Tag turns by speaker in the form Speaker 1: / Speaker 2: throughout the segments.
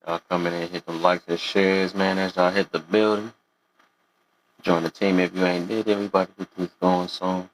Speaker 1: Y'all come in and hit them likes and shares, man, as y'all hit the building. Join the team if you ain't did. Everybody get this going soon.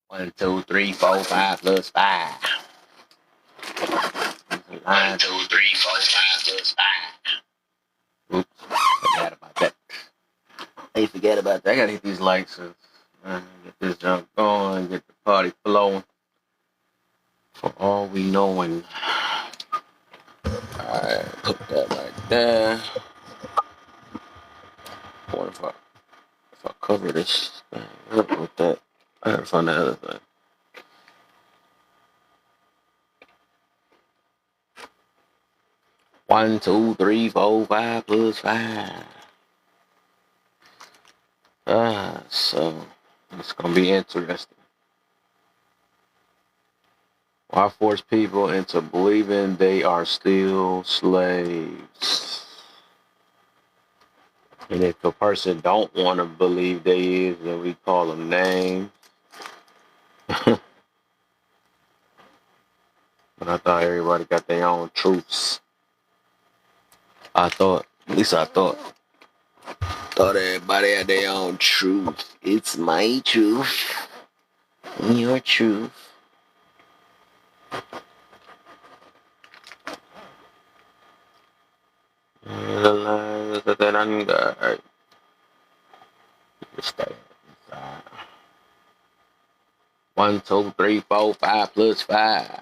Speaker 1: One, two, three, four, five plus five. One, two, three, four, five plus five. Oops, forgot about that. Hey, forget about that. I gotta hit these likes and get this junk going, get the party flowing. For all we knowing. Alright, put that right there. What if I cover this thing up with that? I gotta find the other thing. One, two, three, four, five plus five. So it's gonna be interesting. Why force people into believing they are still slaves? And if a person don't want to believe they is, then we call them names. But I thought everybody got their own truths. At least I thought everybody had their own truth. It's my truth, your truth. That I need to stay inside. 1, 2, 3, 4, 5 plus 5.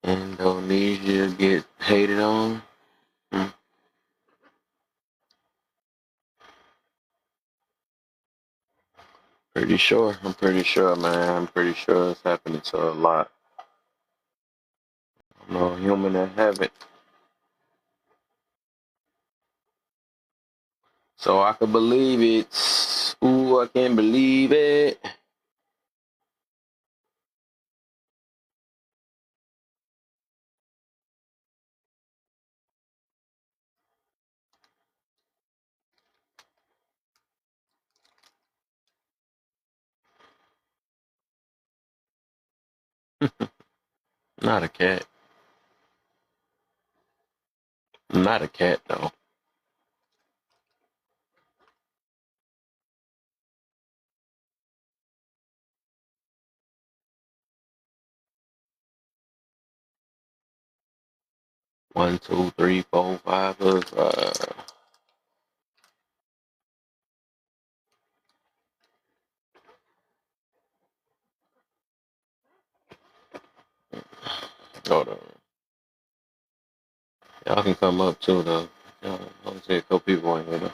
Speaker 1: Indonesia get hated on. Pretty sure. I'm pretty sure, man. I'm pretty sure it's happening to a lot. No human that have it. So I can believe it. Ooh, I can't believe it. Not a cat. Not a cat, though. 1, 2, 3, 4, 5 plus 5. Hold on. Y'all can come up too, though. I'll say a couple people in here, though.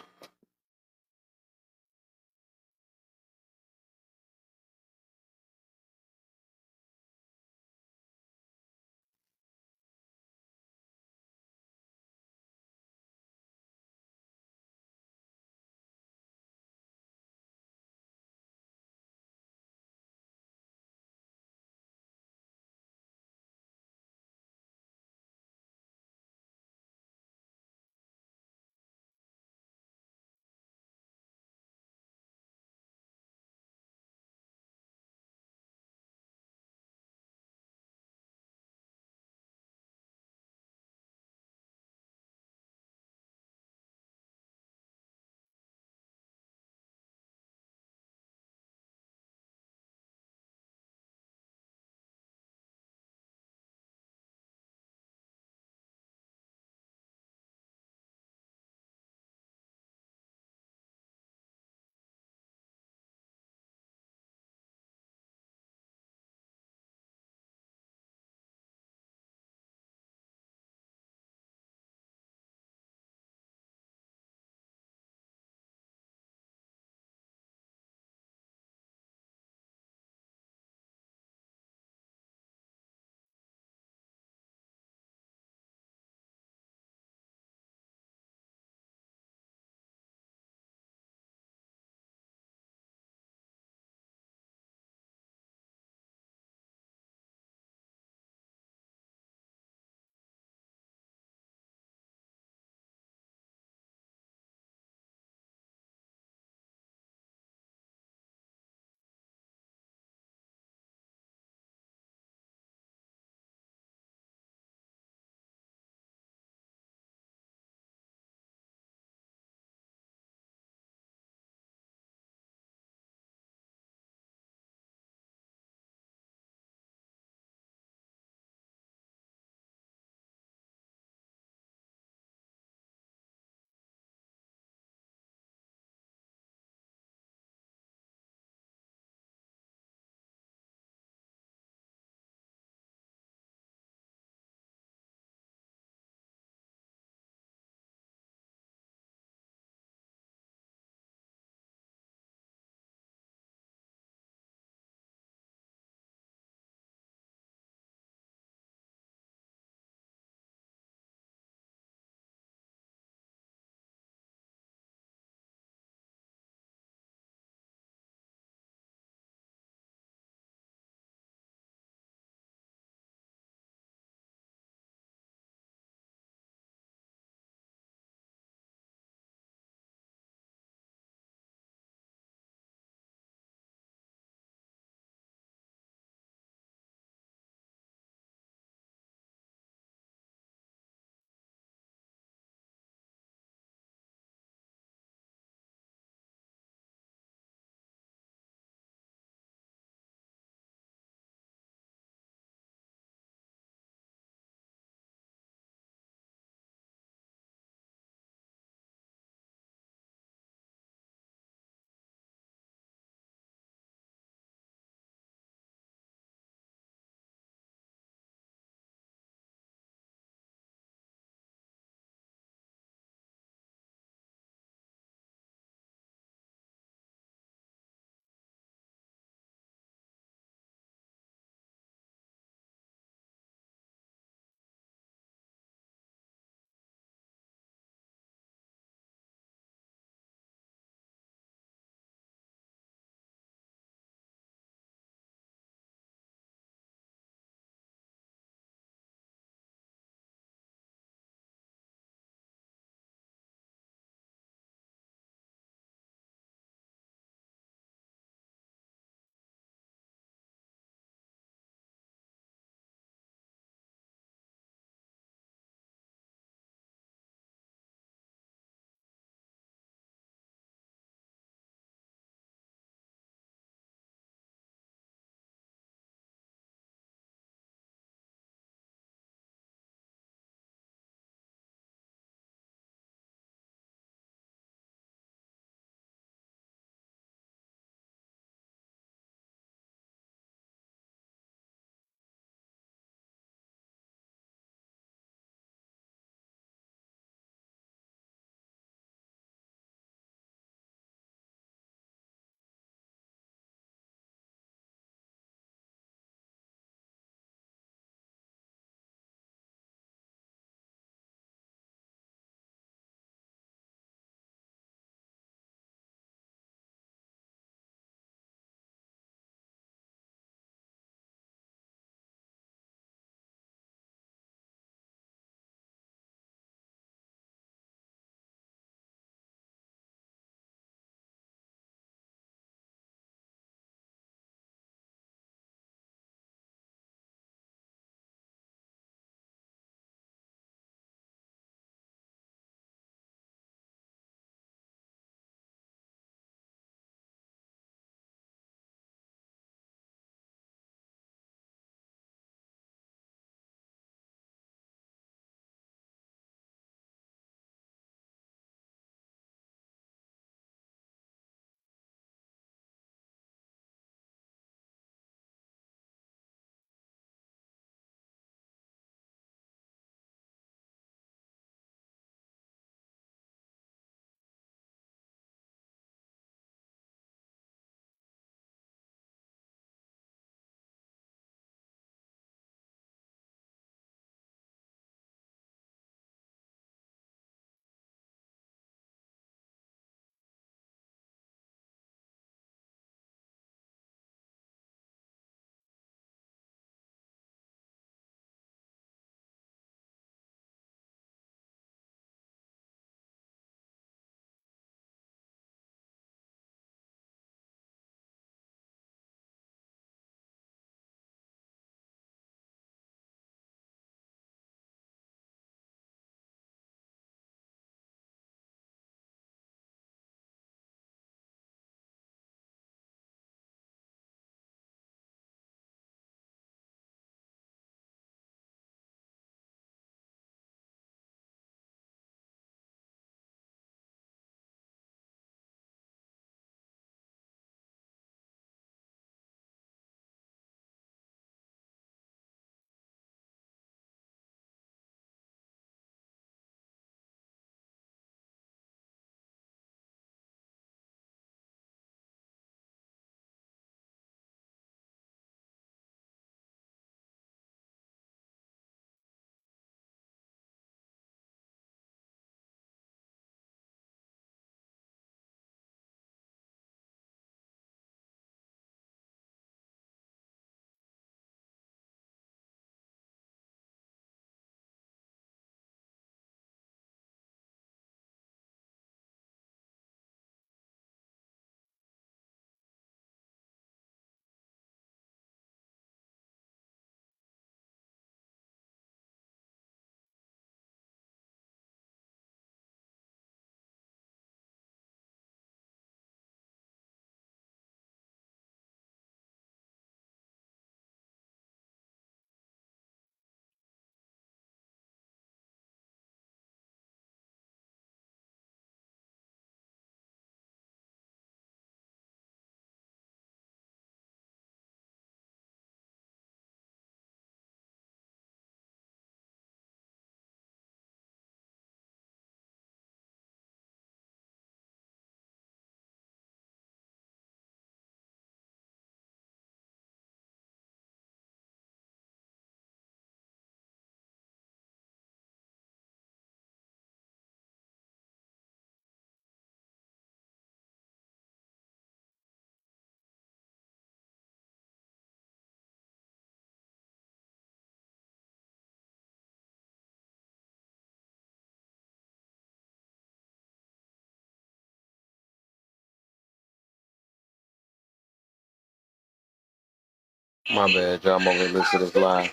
Speaker 1: My bad, y'all. I'm over here listening to this live.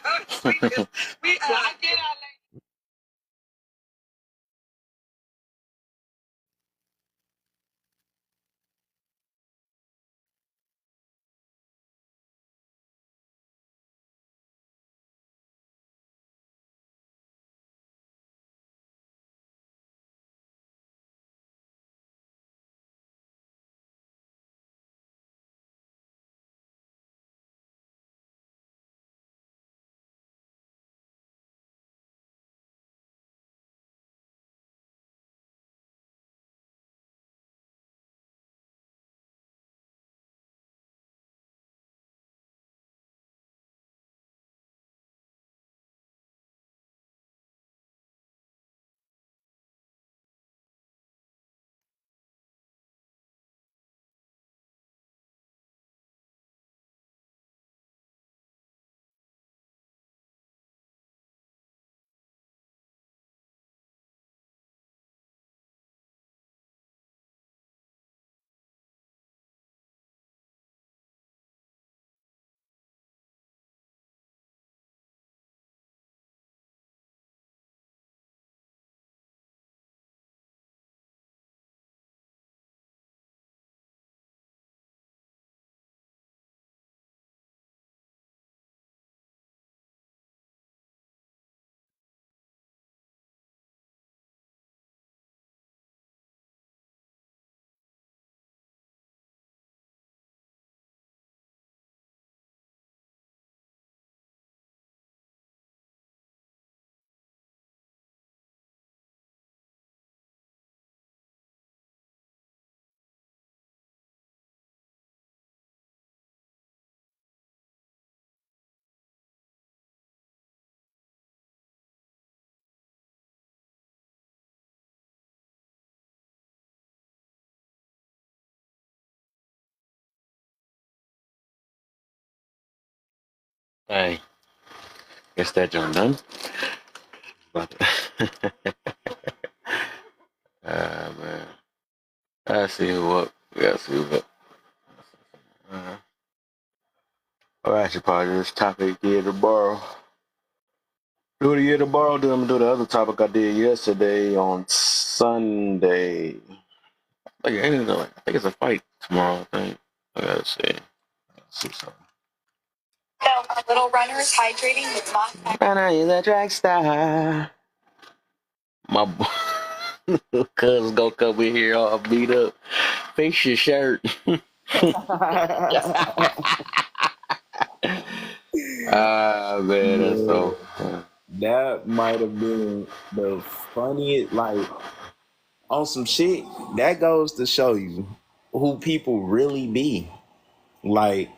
Speaker 1: Hey, guess that joint done. Man. I see what. Yeah, see what. All right, should probably this topic here tomorrow. Do it again tomorrow. Then I'm gonna do the other topic I did yesterday on Sunday. Like, I think it's a fight tomorrow. I think. I gotta see. Let's see something. Little runners hydrating with Moss. Runner is a track star. My cousin's gonna come in here all beat up. Fix your shirt. Man, that's so.
Speaker 2: That might have been the funniest, like on some shit. That goes to show you who people really be. Like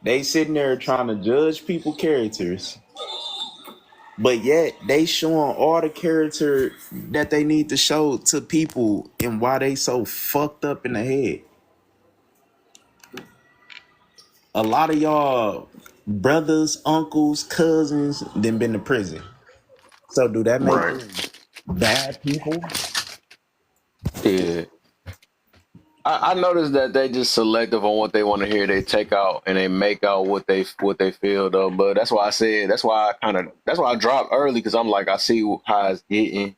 Speaker 2: they sitting there trying to judge people characters, but yet they showing all the character that they need to show to people and why they so fucked up in the head. A lot of y'all brothers, uncles, cousins, then been to prison. So do that make
Speaker 1: Right.
Speaker 2: them bad people?
Speaker 1: Yeah. I noticed that they just selective on what they want to hear. They take out and they make out what they feel though. But that's why I said that's why I dropped early because I'm like I see how it's getting,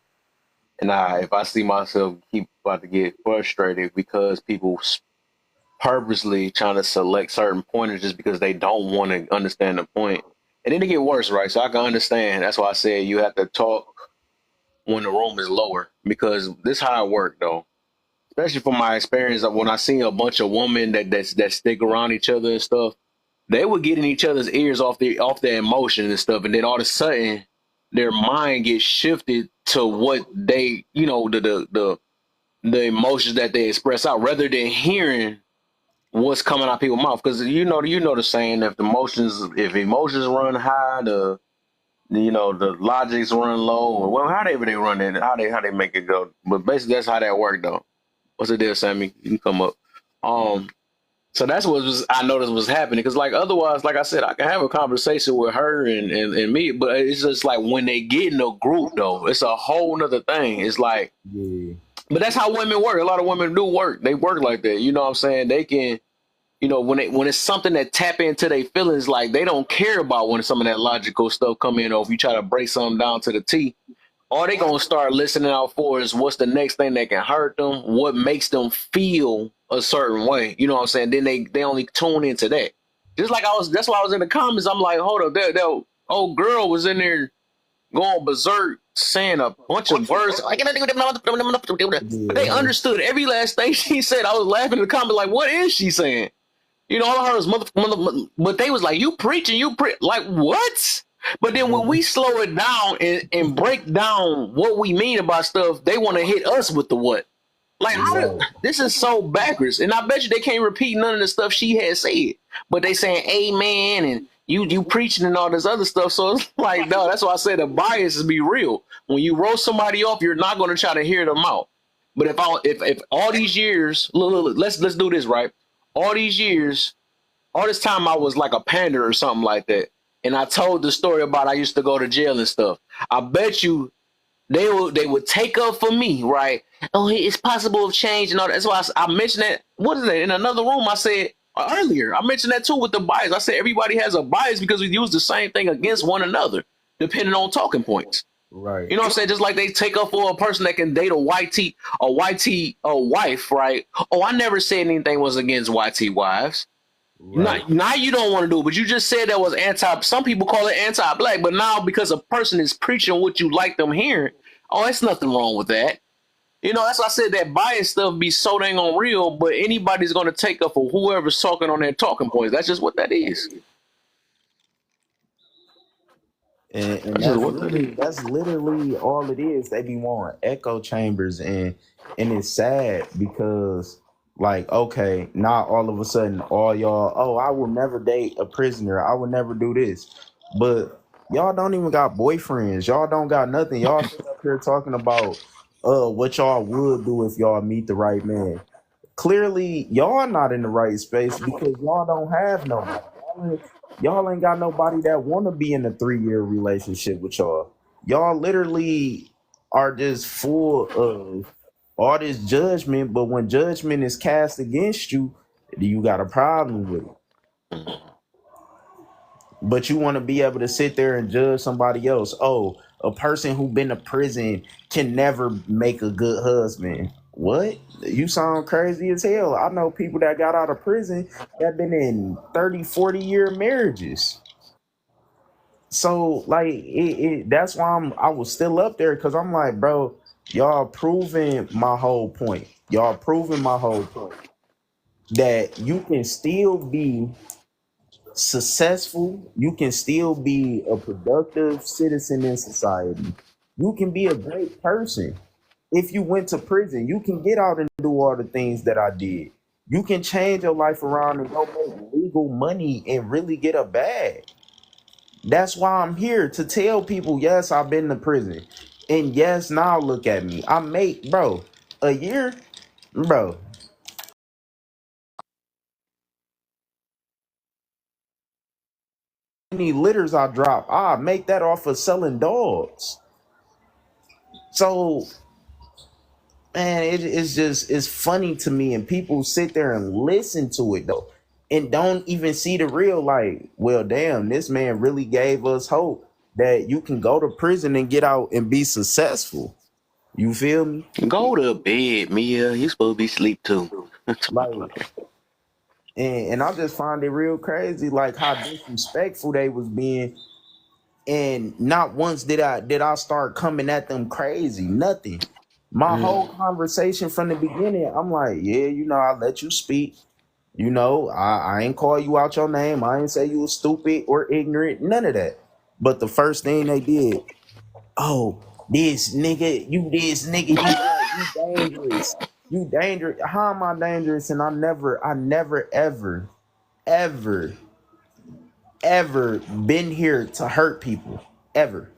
Speaker 1: and if I see myself keep about to get frustrated because people purposely trying to select certain pointers just because they don't want to understand the point, and then it get worse, right? So I can understand. That's why I said you have to talk when the room is lower because this how it work though, especially from my experience of when I see a bunch of women that stick around each other and stuff, they would get in each other's ears off their emotion and stuff, and then all of a sudden their mind gets shifted to what they the emotions that they express out rather than hearing what's coming out people's mouth because you know the saying if emotions run high the logics run low or well however they run it how they make it go but basically that's how that worked though. What's the deal, Sammy? You can come up. Um, so that's what I noticed was happening because, like, otherwise, like I said, I can have a conversation with her and me, but it's just like when they get in a group, though, it's a whole nother thing. It's like,
Speaker 2: Yeah.
Speaker 1: but that's how women work. A lot of women do work. They work like that. You know what I'm saying? They can. you know, when it's something that tap into their feelings, like they don't care about when some of that logical stuff come in, or if you try to break something down to the T, all they gonna start listening out for is what's the next thing that can hurt them, what makes them feel a certain way. You know what I'm saying? Then they only tune into that. Just like that's why I was in the comments. I'm like, hold up, that old girl was in there going berserk, saying a bunch of words. But they
Speaker 2: Yeah.
Speaker 1: understood every last thing she said. I was laughing in the comments, like, what is she saying? You know, all I heard was but they was like, you preaching, like what? But then when we slow it down and break down what we mean about stuff, they want to hit us with the what. Like,
Speaker 2: Right.
Speaker 1: this is so backwards. And I bet you they can't repeat none of the stuff she had said. But they saying amen and you preaching and all this other stuff. So it's like, no, that's why I said the bias is be real. When you roast somebody off, you're not going to try to hear them out. But if all these years, look, let's do this right. All these years, all this time I was like a pander or something like that. And I told the story about I used to go to jail and stuff. I bet you they would take up for me, right? Oh, it's possible of change and all that. That's why I mentioned that. What is that? In another room, I said earlier, I mentioned that too with the bias. I said everybody has a bias because we use the same thing against one another, depending on talking points.
Speaker 2: Right.
Speaker 1: You know what I'm saying? Just like they take up for a person that can date a YT wife, right? Oh, I never said anything was against YT wives.
Speaker 2: Right.
Speaker 1: Now you don't want to do it, but you just said that was anti. Some people call it anti-black, but now because a person is preaching what you like them hearing, oh, it's nothing wrong with that. You know, that's why I said that bias stuff be so dang on real, but anybody's going to take up for whoever's talking on their talking points. That's just what that is.
Speaker 2: And
Speaker 1: That's just what that is.
Speaker 2: that's literally all it is. They be wanting echo chambers, and it's sad because like, okay, not all of a sudden all y'all, oh, I will never date a prisoner, I will never do this. But y'all don't even got boyfriends, y'all don't got nothing. Y'all sit up here talking about what y'all would do if y'all meet the right man. Clearly y'all not in the right space because y'all don't have nobody. Y'all ain't got nobody that want to be in a 3-year relationship with y'all. Y'all literally are just full of all this judgment, but when judgment is cast against you, you got a problem with it. But you want to be able to sit there and judge somebody else. Oh, a person who been to prison can never make a good husband. What? You sound crazy as hell. I know people that got out of prison that been in 30, 40-year marriages. So like that's why I was still up there because I'm like, bro, y'all proving my whole point. Y'all proving my whole point that you can still be successful, you can still be a productive citizen in society. You can be a great person. If you went to prison, you can get out and do all the things that I did. You can change your life around and go make legal money and really get a bag. That's why I'm here to tell people, yes, I've been to prison. And yes, now look at me. I make, bro, a year, bro. Any litters I drop, I make that off of selling dogs. So, man, it's funny to me, and people sit there and listen to it though, and don't even see the real. Like, well, damn, this man really gave us hope that you can go to prison and get out and be successful. You feel me?
Speaker 1: Go to bed, Mia. You supposed to be asleep too.
Speaker 2: Like, and I just find it real crazy, like how disrespectful they was being. And not once did I start coming at them crazy. Nothing. My whole conversation from the beginning, I'm like, yeah, I let you speak. I ain't call you out your name. I ain't say you was stupid or ignorant. None of that. But the first thing they did, oh, this nigga, you dangerous. You dangerous. How am I dangerous? And I never, ever, ever been here to hurt people. Ever.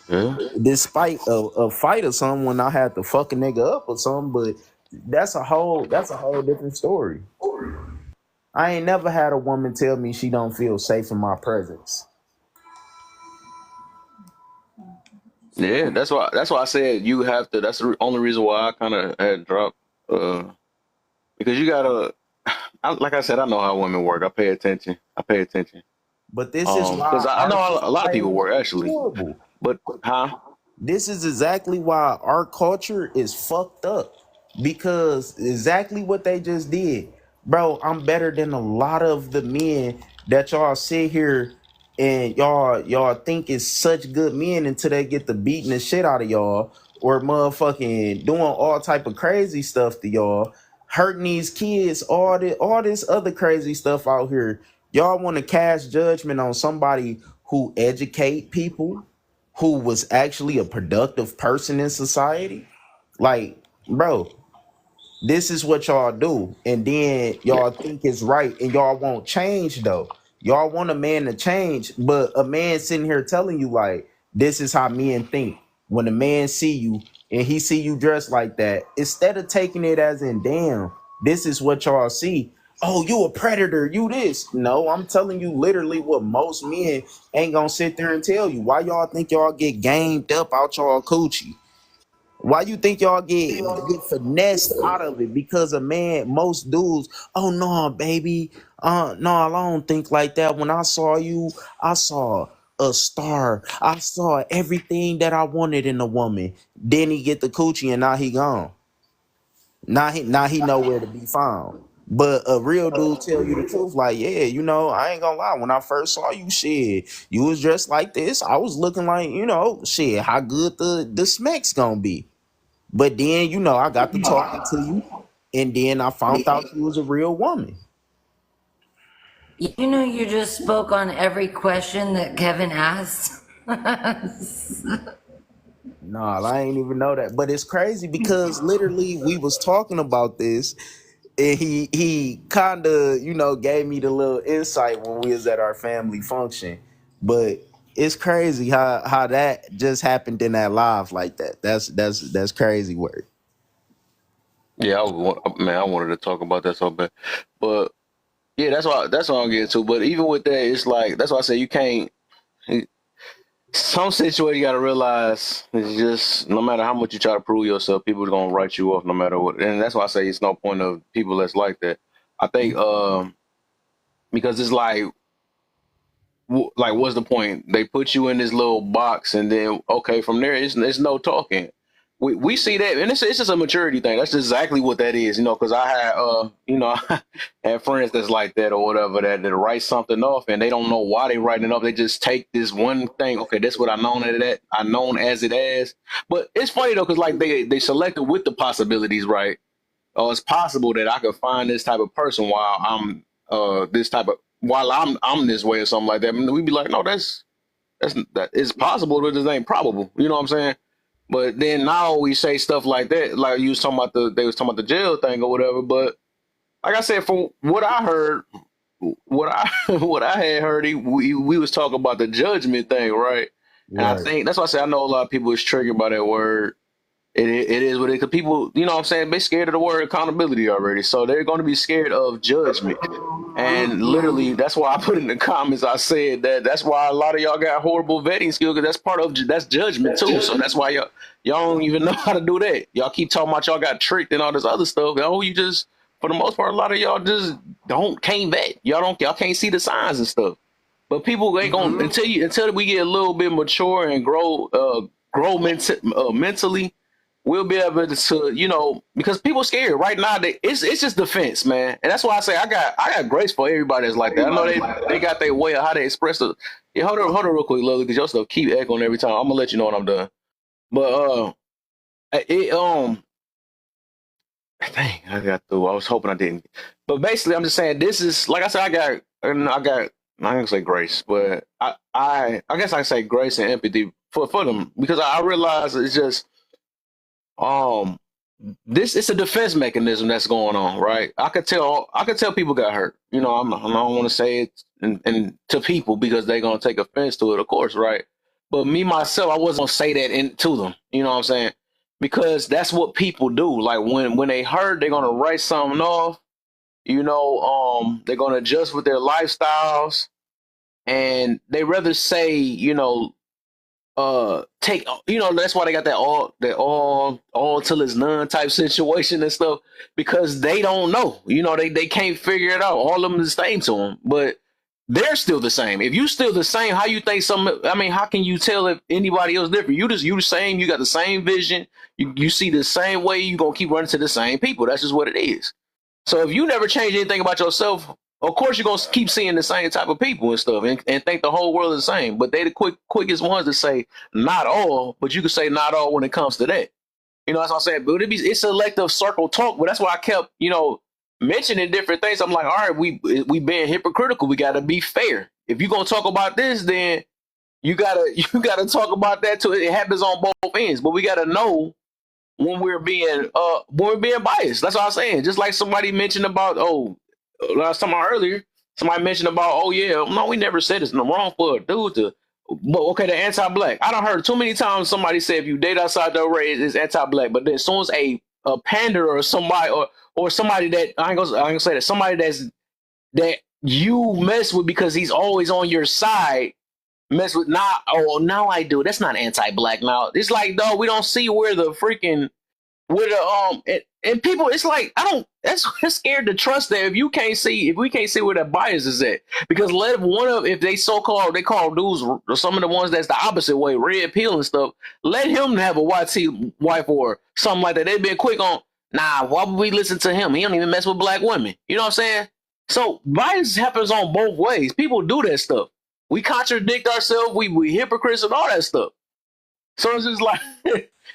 Speaker 1: Yeah.
Speaker 2: Despite a fight or something when I had to fuck a nigga up or something, but that's a whole different story. I ain't never had a woman tell me she don't feel safe in my presence.
Speaker 1: Yeah, that's why I said you have to. That's the only reason why I kind of had dropped. Because you gotta. like I said, I know how women work. I pay attention. I pay attention.
Speaker 2: But this is
Speaker 1: Because
Speaker 2: why
Speaker 1: I know
Speaker 2: our
Speaker 1: a lot of people
Speaker 2: society
Speaker 1: work
Speaker 2: is
Speaker 1: actually.
Speaker 2: horrible.
Speaker 1: But huh?
Speaker 2: This is exactly why our culture is fucked up, because exactly what they just did. Bro, I'm better than a lot of the men that y'all sit here and y'all think is such good men until they get the beating the shit out of y'all, or motherfucking doing all type of crazy stuff to y'all, hurting these kids, all this other crazy stuff out here. Y'all want to cast judgment on somebody who educate people, who was actually a productive person in society. Like, bro, this is what y'all do, and then
Speaker 1: Yeah.
Speaker 2: y'all think it's right, and y'all won't change though. Y'all want a man to change, but a man sitting here telling you like, this is how men think. When a man see you and he see you dressed like that, instead of taking it as in, damn, this is what y'all see. Oh, you a predator, you this. No, I'm telling you literally what most men ain't gonna sit there and tell you. Why y'all think y'all get gamed up out y'all coochie? Why you think y'all get finessed out of it? Because a man, most dudes, oh no, baby, no, I don't think like that. When I saw you, I saw a star. I saw everything that I wanted in a woman. Then he get the coochie and now he gone. Now he nowhere to be found. But a real dude tell you the truth, like, yeah, I ain't gonna lie. When I first saw you, shit, you was dressed like this. I was looking like, shit, how good the smack's gonna be. But then, I got to talking to you, and then I found out you was a real woman.
Speaker 3: You know, you just spoke on every question that Kevin asked.
Speaker 2: Nah, I ain't even know that. But it's crazy because literally we was talking about this, and he kind of, gave me the little insight when we was at our family function. But it's crazy how that just happened in that live like that. That's crazy work.
Speaker 1: Yeah, man, I wanted to talk about that so bad. But yeah, that's why I'm getting to. But even with that, it's like that's why I say you can't. Some situation you got to realize it's just no matter how much you try to prove yourself, people are gonna write you off no matter what. And that's why I say it's no point of people that's like that. I think because it's like what's the point? They put you in this little box, and then okay, from there it's no talking. We see that, and it's just a maturity thing. That's exactly what that is, because I had I had friends that's like that or whatever that write something off, and they don't know why they writing it off. They just take this one thing. Okay, that's what I known as it as. But it's funny though, because like they selected with the possibilities, right? Oh, it's possible that I could find this type of person while I'm this type of while I'm this way or something like that. I mean, we'd be like, no, that it's possible, but it ain't probable. You know what I'm saying? But then now we say stuff like that, like you was talking about they was talking about the jail thing or whatever. But like I said, from what I heard, what I what I had heard, we was talking about the judgment thing, right? And I
Speaker 2: Right.
Speaker 1: think that's why I say I know a lot of people is triggered by that word. It is what it because people, you know what I'm saying, they scared of the word accountability already. So they're going to be scared of judgment. And literally, that's why I put in the comments, I said that's why a lot of y'all got horrible vetting skills because that's part of that's judgment too. So that's why y'all don't even know how to do that. Y'all keep talking about y'all got tricked and all this other stuff. Oh, you just for the most part, a lot of y'all just can't vet. Y'all can't see the signs and stuff. But people ain't gonna until we get a little bit mature and grow mentally, we'll be able to because people scared right now. It's just defense, man, and that's why I say I got grace for everybody that's like that. I know they got their way of how they express it. Yeah, hold on real quick, Lily, because your stuff keep echoing every time. I'm gonna let you know when I'm done. But it dang, I got through. I was hoping I didn't. But basically, I'm just saying this is like I said. I ain't gonna say grace, but I guess I say grace and empathy for them because I realize it's just um this it's a defense mechanism that's going on, right? I could tell people got hurt. I don't want to say it and to people because they're gonna take offense to it, of course, right? But me myself, I wasn't gonna say that to them. You know what I'm saying? Because that's what people do. Like when they hurt, they're gonna write something off. They're gonna adjust with their lifestyles, and they rather say, take, that's why they got that all till it's none type situation and stuff, because they don't know, they can't figure it out. All of them is the same to them, but they're still the same. If you still the same, how you think how can you tell if anybody else different? You the same, you got the same vision, you see the same way, you gonna keep running to the same people. That's just what it is. So if you never change anything about yourself, of course you're gonna keep seeing the same type of people and stuff, and think the whole world is the same. But they the quickest ones to say not all, but you can say not all when it comes to that. That's what I'm saying. But it's selective circle talk. But that's why I kept, mentioning different things. I'm like, all right, we being hypocritical. We gotta be fair. If you're gonna talk about this, then you gotta talk about that too. It happens on both ends. But we gotta know when we're being biased. That's what I'm saying. Just like somebody mentioned about, last time earlier, somebody mentioned about, oh yeah, no, we never said it's no wrong for a dude to, but okay, the anti-black. I done heard too many times somebody say if you date outside the race, it's anti-black. But then as soon as a pander or somebody or somebody that I ain't gonna say that, somebody that you mess with because he's always on your side, mess with, nah, oh now I do. That's not anti-black now. It's like, though, we don't see where the freaking with and people, it's like, I don't, that's scared to trust that if we can't see where that bias is at, because if they they call dudes, or some of the ones that's the opposite way, red pill and stuff, let him have a YT wife or something like that. They've been quick on, nah, why would we listen to him? He don't even mess with black women. You know what I'm saying? So bias happens on both ways. People do that stuff. We contradict ourselves, we hypocrites and all that stuff. So it's just like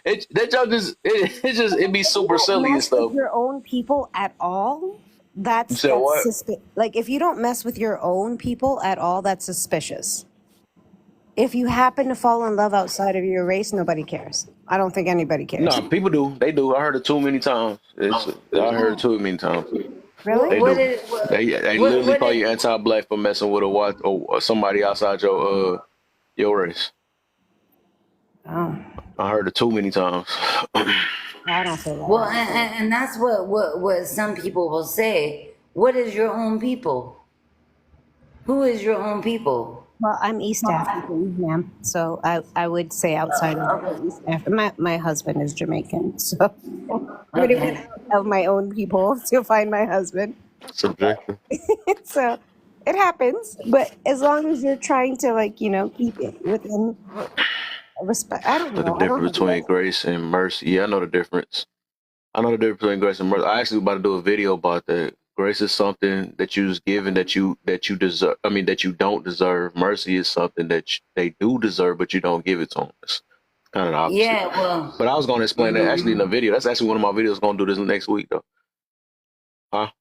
Speaker 1: that y'all it be super silly and
Speaker 4: Mess
Speaker 1: stuff.
Speaker 4: with your own people at all.
Speaker 1: You said what?
Speaker 4: Like if you don't mess with your own people at all, that's suspicious. If you happen to fall in love outside of your race, nobody cares. I don't think anybody cares.
Speaker 1: No, people do. They do. I heard it too many times. I heard it too many times.
Speaker 4: Really?
Speaker 1: They
Speaker 3: What
Speaker 1: do.
Speaker 3: is what
Speaker 1: They
Speaker 3: what
Speaker 1: literally
Speaker 3: what
Speaker 1: call
Speaker 3: is
Speaker 1: you anti-black for messing with a white or somebody outside your race.
Speaker 4: Oh,
Speaker 1: I heard it too many times.
Speaker 4: I don't feel that
Speaker 3: well,
Speaker 4: way.
Speaker 3: and that's what some people will say. What is your own people? Who is your own people?
Speaker 4: Well, I'm East African, ma'am. So I would say outside of
Speaker 3: Okay,
Speaker 4: East Africa. My husband is Jamaican, so I already went
Speaker 3: okay.
Speaker 4: out of my own people to find my husband.
Speaker 1: Subjective.
Speaker 4: So it happens, but as long as you're trying to keep it within respect. I don't
Speaker 1: But the
Speaker 4: know. I don't
Speaker 1: difference
Speaker 4: think you
Speaker 1: between
Speaker 4: guys.
Speaker 1: grace and mercy. Yeah, I know the difference. I know the difference between grace and mercy. I actually about to do a video about that. Grace is something that you was given that you deserve. I mean, that you don't deserve. Mercy is something that they do deserve, but you don't give it to them. It's kind of the opposite.
Speaker 3: Yeah, well,
Speaker 1: But I was going to explain that actually in a video. That's actually one of my videos. Going to do this next week though. Huh?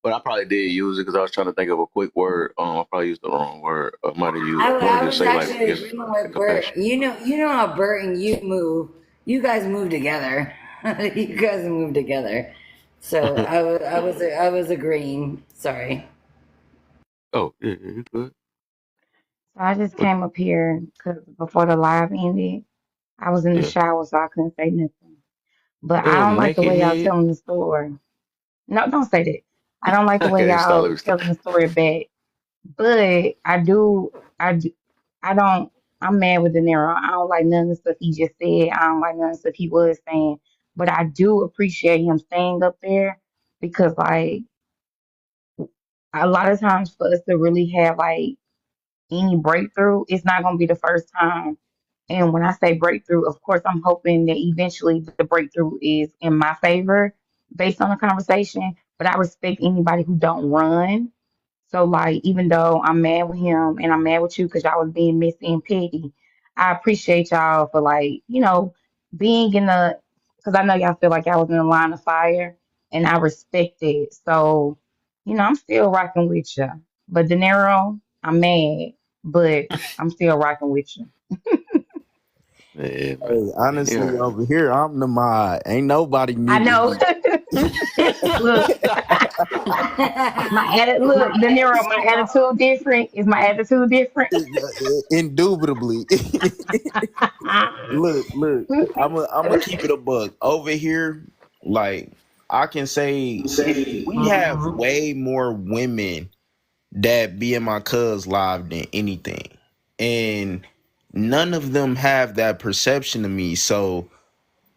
Speaker 1: But I probably did use it because I was trying to think of a quick word. I probably used the wrong word. I might have used wanted
Speaker 3: I
Speaker 1: to
Speaker 3: was
Speaker 1: say like
Speaker 3: actually
Speaker 1: it's
Speaker 3: agreeing
Speaker 1: like
Speaker 3: with Bert.
Speaker 1: compassion.
Speaker 3: You know how Bert and you move. You guys move together. You guys move together. So I was agreeing. Sorry.
Speaker 1: Oh yeah, yeah, you good.
Speaker 5: So I just
Speaker 1: But
Speaker 5: came up here because before the live ended, I was in the
Speaker 1: yeah,
Speaker 5: shower, so I couldn't say nothing. But I don't like the
Speaker 1: naked
Speaker 5: way y'all
Speaker 1: head.
Speaker 5: telling the story. No, don't say that. I don't like the way
Speaker 1: Okay, stop. Let
Speaker 5: y'all
Speaker 1: me stop.
Speaker 5: telling the story back. But I do, I don't, I'm mad with De Niro. I don't like none of the stuff he just said. I don't like none of the stuff he was saying. But I do appreciate him staying up there because, like, a lot of times for us to really have, like, any breakthrough, it's not going to be the first time. And when I say breakthrough, of course, I'm hoping that eventually the breakthrough is in my favor based on the conversation. But I respect anybody who don't run. So, like, even though I'm mad with him and I'm mad with you because y'all was being messy and petty, I appreciate y'all for, like, being in the, because I know y'all feel like y'all was in the line of fire, and I respect it. So, I'm still rocking with you. But De Niro, I'm mad, but I'm still rocking with you.
Speaker 1: Yeah, man.
Speaker 2: Hey,
Speaker 1: I mean,
Speaker 2: honestly,
Speaker 1: yeah.
Speaker 2: over here, I'm the mod. Ain't nobody
Speaker 5: I
Speaker 2: muting
Speaker 5: know.
Speaker 2: me.
Speaker 5: Look, look, De Niro, my attitude different. Is my attitude different?
Speaker 2: Indubitably. Look. I'm gonna keep it a bug over here. Like I can say, we have
Speaker 5: Mhm.
Speaker 2: way more women that be in my cuz live than anything. And none of them have that perception of me. So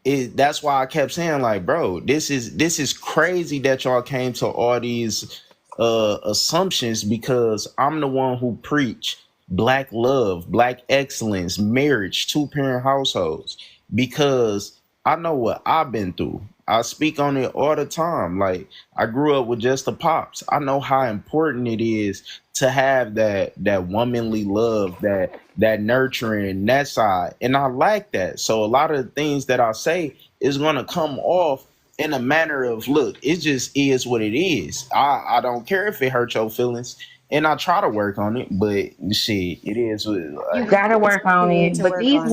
Speaker 2: that's why I kept saying, like, bro, this is crazy that y'all came to all these assumptions, because I'm the one who preach black love, black excellence, marriage, two-parent households, because I know what I've been through. I speak on it all the time. Like, I grew up with just the pops. I know how important it is to have that womanly love, that nurturing, that side, and I like that. So a lot of the things that I say is gonna come off in a manner of, look, it just is what it is. I don't care if it hurts your feelings, and I try to work on it, but shit, it is what
Speaker 5: You
Speaker 2: like.
Speaker 5: gotta
Speaker 4: It's
Speaker 5: work on
Speaker 4: something you need
Speaker 5: it.
Speaker 4: to
Speaker 5: But
Speaker 4: work on.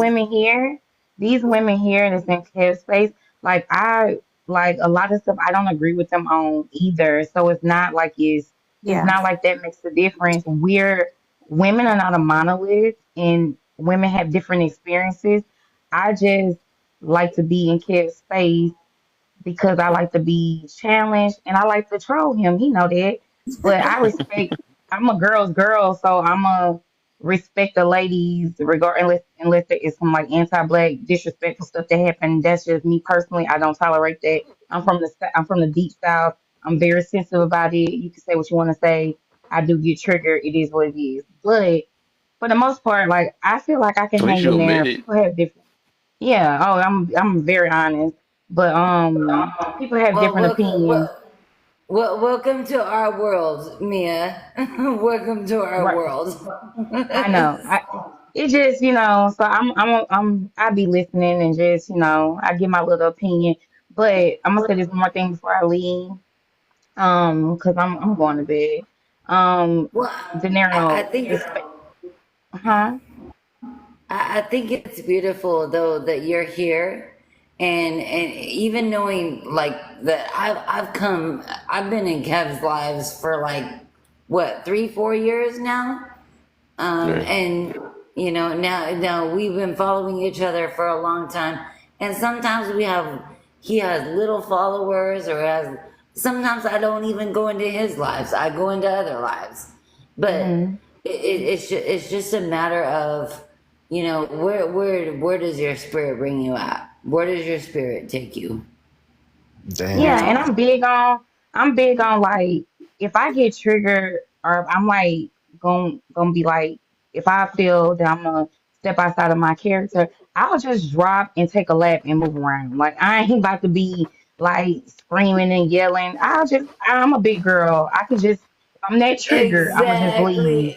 Speaker 5: these women here that's in care space, like I like a lot of stuff I don't agree with them on either. So it's
Speaker 4: Yeah.
Speaker 5: not like that makes a difference. We're women are not a monolith and women have different experiences. I just like to be in care space because I like to be challenged and I like to troll him. He know that. But I respect. I'm a girl's girl, so I'm a respect the ladies regard unless there is some like anti-black disrespectful stuff that happened. That's just me personally. I don't tolerate that. I'm from the deep south. I'm very sensitive about it. You can say what you want to say. I do get triggered. It is what it is. But for the most part, like I feel like I can
Speaker 1: At least
Speaker 5: hang
Speaker 1: you
Speaker 5: in
Speaker 1: admit
Speaker 5: there.
Speaker 1: it.
Speaker 5: People have different. Yeah. Oh, I'm very honest. But people have
Speaker 3: Well,
Speaker 5: different opinions.
Speaker 3: welcome to our world, Mia. Welcome to our
Speaker 5: Right.
Speaker 3: world.
Speaker 5: I know. It just, so I be listening and just, I give my little opinion. But I'm gonna say this one more thing before I leave. Because I'm going to bed.
Speaker 3: Well,
Speaker 5: De
Speaker 3: I
Speaker 5: Niro,
Speaker 3: think
Speaker 5: huh?
Speaker 3: I think it's beautiful though that you're here, and even knowing like that I've been in Kev's lives for like what 3 4 years now.
Speaker 1: Yeah.
Speaker 3: And now we've been following each other for a long time, and sometimes he has little followers or has. Sometimes I don't even go into his lives; I go into other lives. But
Speaker 5: Hmm.
Speaker 3: it's just a matter of where does your spirit bring you at? Where does your spirit take you? You
Speaker 2: Damn.
Speaker 5: Yeah, and
Speaker 3: know.
Speaker 5: I'm big on like if I get triggered or if I'm like gonna be like if I feel that I'm gonna step outside of my character, I'll just drop and take a lap and move around. Like I ain't about to be like screaming and yelling. I'm a big girl. I can just if I'm that trigger, I'ma just leave.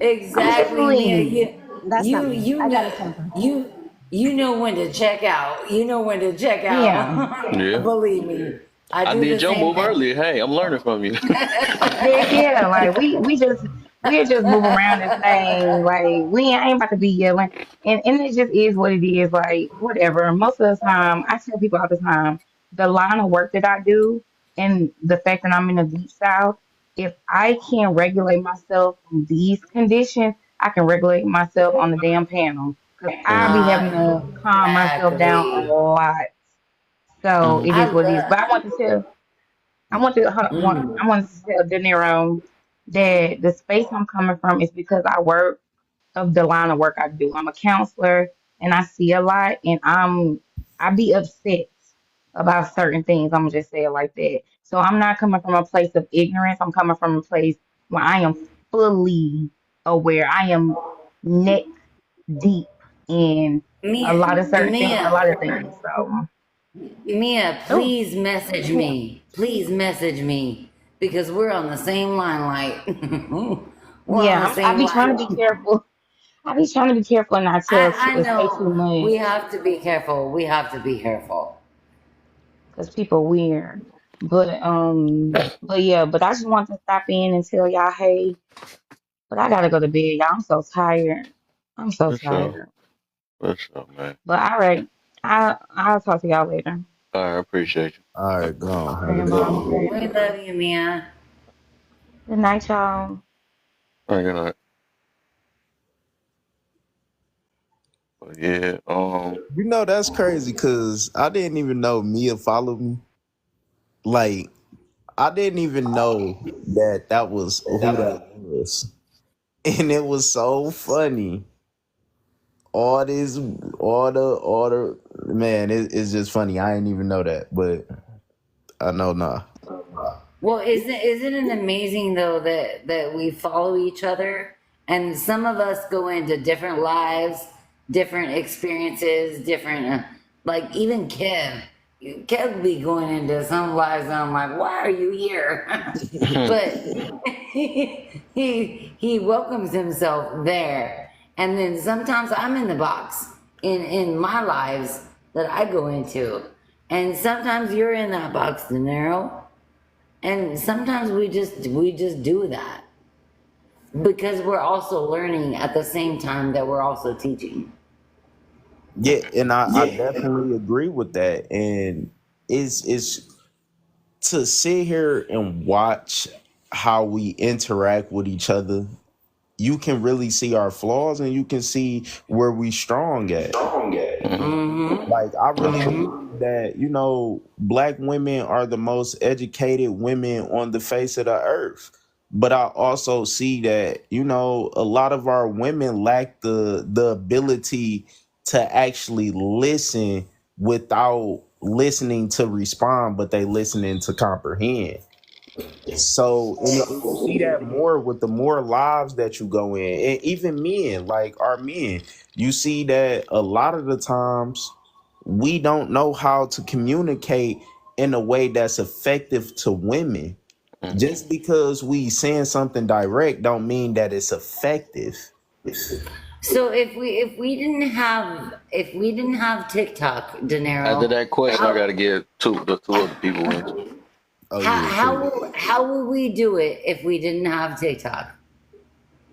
Speaker 3: Exactly.
Speaker 5: I'ma just
Speaker 3: Exactly, Mia.
Speaker 5: leave.
Speaker 4: That's not me. I got a temper.
Speaker 3: You you know when to check out. You know when to check
Speaker 5: Yeah.
Speaker 3: out.
Speaker 1: Yeah.
Speaker 3: Believe me, I
Speaker 1: I
Speaker 3: do
Speaker 1: did
Speaker 3: the
Speaker 1: your
Speaker 3: same
Speaker 1: move
Speaker 3: thing.
Speaker 1: earlier. Hey, I'm learning from you.
Speaker 5: Heck yeah, like we just move around this thing. Like we ain't about to be yelling, and it just is what it is. Like whatever. Most of the time, I tell people all the time, the line of work that I do, and the fact that I'm in the deep south, if I can't regulate myself in these conditions, I can regulate myself on the damn panel because I be
Speaker 1: Mm,
Speaker 5: having to calm myself down a
Speaker 3: Exactly.
Speaker 5: lot. So
Speaker 1: mm,
Speaker 5: it
Speaker 3: I
Speaker 5: is what it is. But
Speaker 3: love.
Speaker 5: I want to tell De Niro that the space I'm coming from is because I work of the line of work I do. I'm a counselor and I see a lot and I be upset about certain things. I'm gonna just say it like that. So I'm not coming from a place of ignorance. I'm coming from a place where I am fully aware. I am neck deep in a
Speaker 3: Mia,
Speaker 5: lot of certain things,
Speaker 3: Mia,
Speaker 5: a lot of things. So,
Speaker 3: Mia,
Speaker 5: oh,
Speaker 3: please message me. Please message me because we're on the same line. Like we're on
Speaker 5: yeah,
Speaker 3: the
Speaker 5: I
Speaker 3: same
Speaker 5: be trying to
Speaker 3: line.
Speaker 5: be careful. I be trying to be careful and not
Speaker 3: I
Speaker 5: say too
Speaker 3: know we
Speaker 5: much
Speaker 3: have to be careful. We have to be careful.
Speaker 5: because people weird. But yeah, but I just want to stop in and tell y'all, hey, but I gotta go to bed, y'all. I'm so tired. I'm so
Speaker 1: for sure.
Speaker 5: tired.
Speaker 1: For sure, man.
Speaker 5: But all right, I'll talk to y'all later.
Speaker 1: All right, I appreciate you.
Speaker 2: All right, go on.
Speaker 5: All
Speaker 2: Have a
Speaker 5: right,
Speaker 2: good
Speaker 5: bye.
Speaker 2: one.
Speaker 3: We love you, Mia.
Speaker 5: Good night, y'all.
Speaker 1: All right, good night. But yeah,
Speaker 2: That's crazy because I didn't even know Mia followed me. Like, I didn't even know that was who that was. was. And it was so funny. All this, man, it's just funny. I didn't even know that, but I know nah.
Speaker 3: Well, isn't it amazing though that we follow each other, and some of us go into different lives, different experiences, different like even Kev be going into some lives, and I'm like, why are you here? But he welcomes himself there, and then sometimes I'm in the box in my lives that I go into, and sometimes you're in that box, De Niro. And sometimes we just do that because we're also learning at the same time that we're also teaching.
Speaker 2: Yeah, and I definitely agree with that. And it's to sit here and watch how we interact with each other. You can really see our flaws, and you can see where we strong at.
Speaker 3: Mm-hmm.
Speaker 2: Like I really believe that, black women are the most educated women on the face of the earth. But I also see that, a lot of our women lack the ability to actually listen without listening to respond, but they listening to comprehend. So, and you see that more with the more lives that you go in, and even men, like our men, you see that a lot of the times we don't know how to communicate in a way that's effective to women. Just because we saying something direct don't mean that it's effective.
Speaker 3: So if we didn't have TikTok, De
Speaker 1: After
Speaker 3: Niro,
Speaker 1: that question, I
Speaker 3: how
Speaker 1: gotta get the two other people in.
Speaker 2: Oh
Speaker 3: how
Speaker 2: yeah,
Speaker 3: how
Speaker 2: cool.
Speaker 3: will how will we do it if we didn't have TikTok?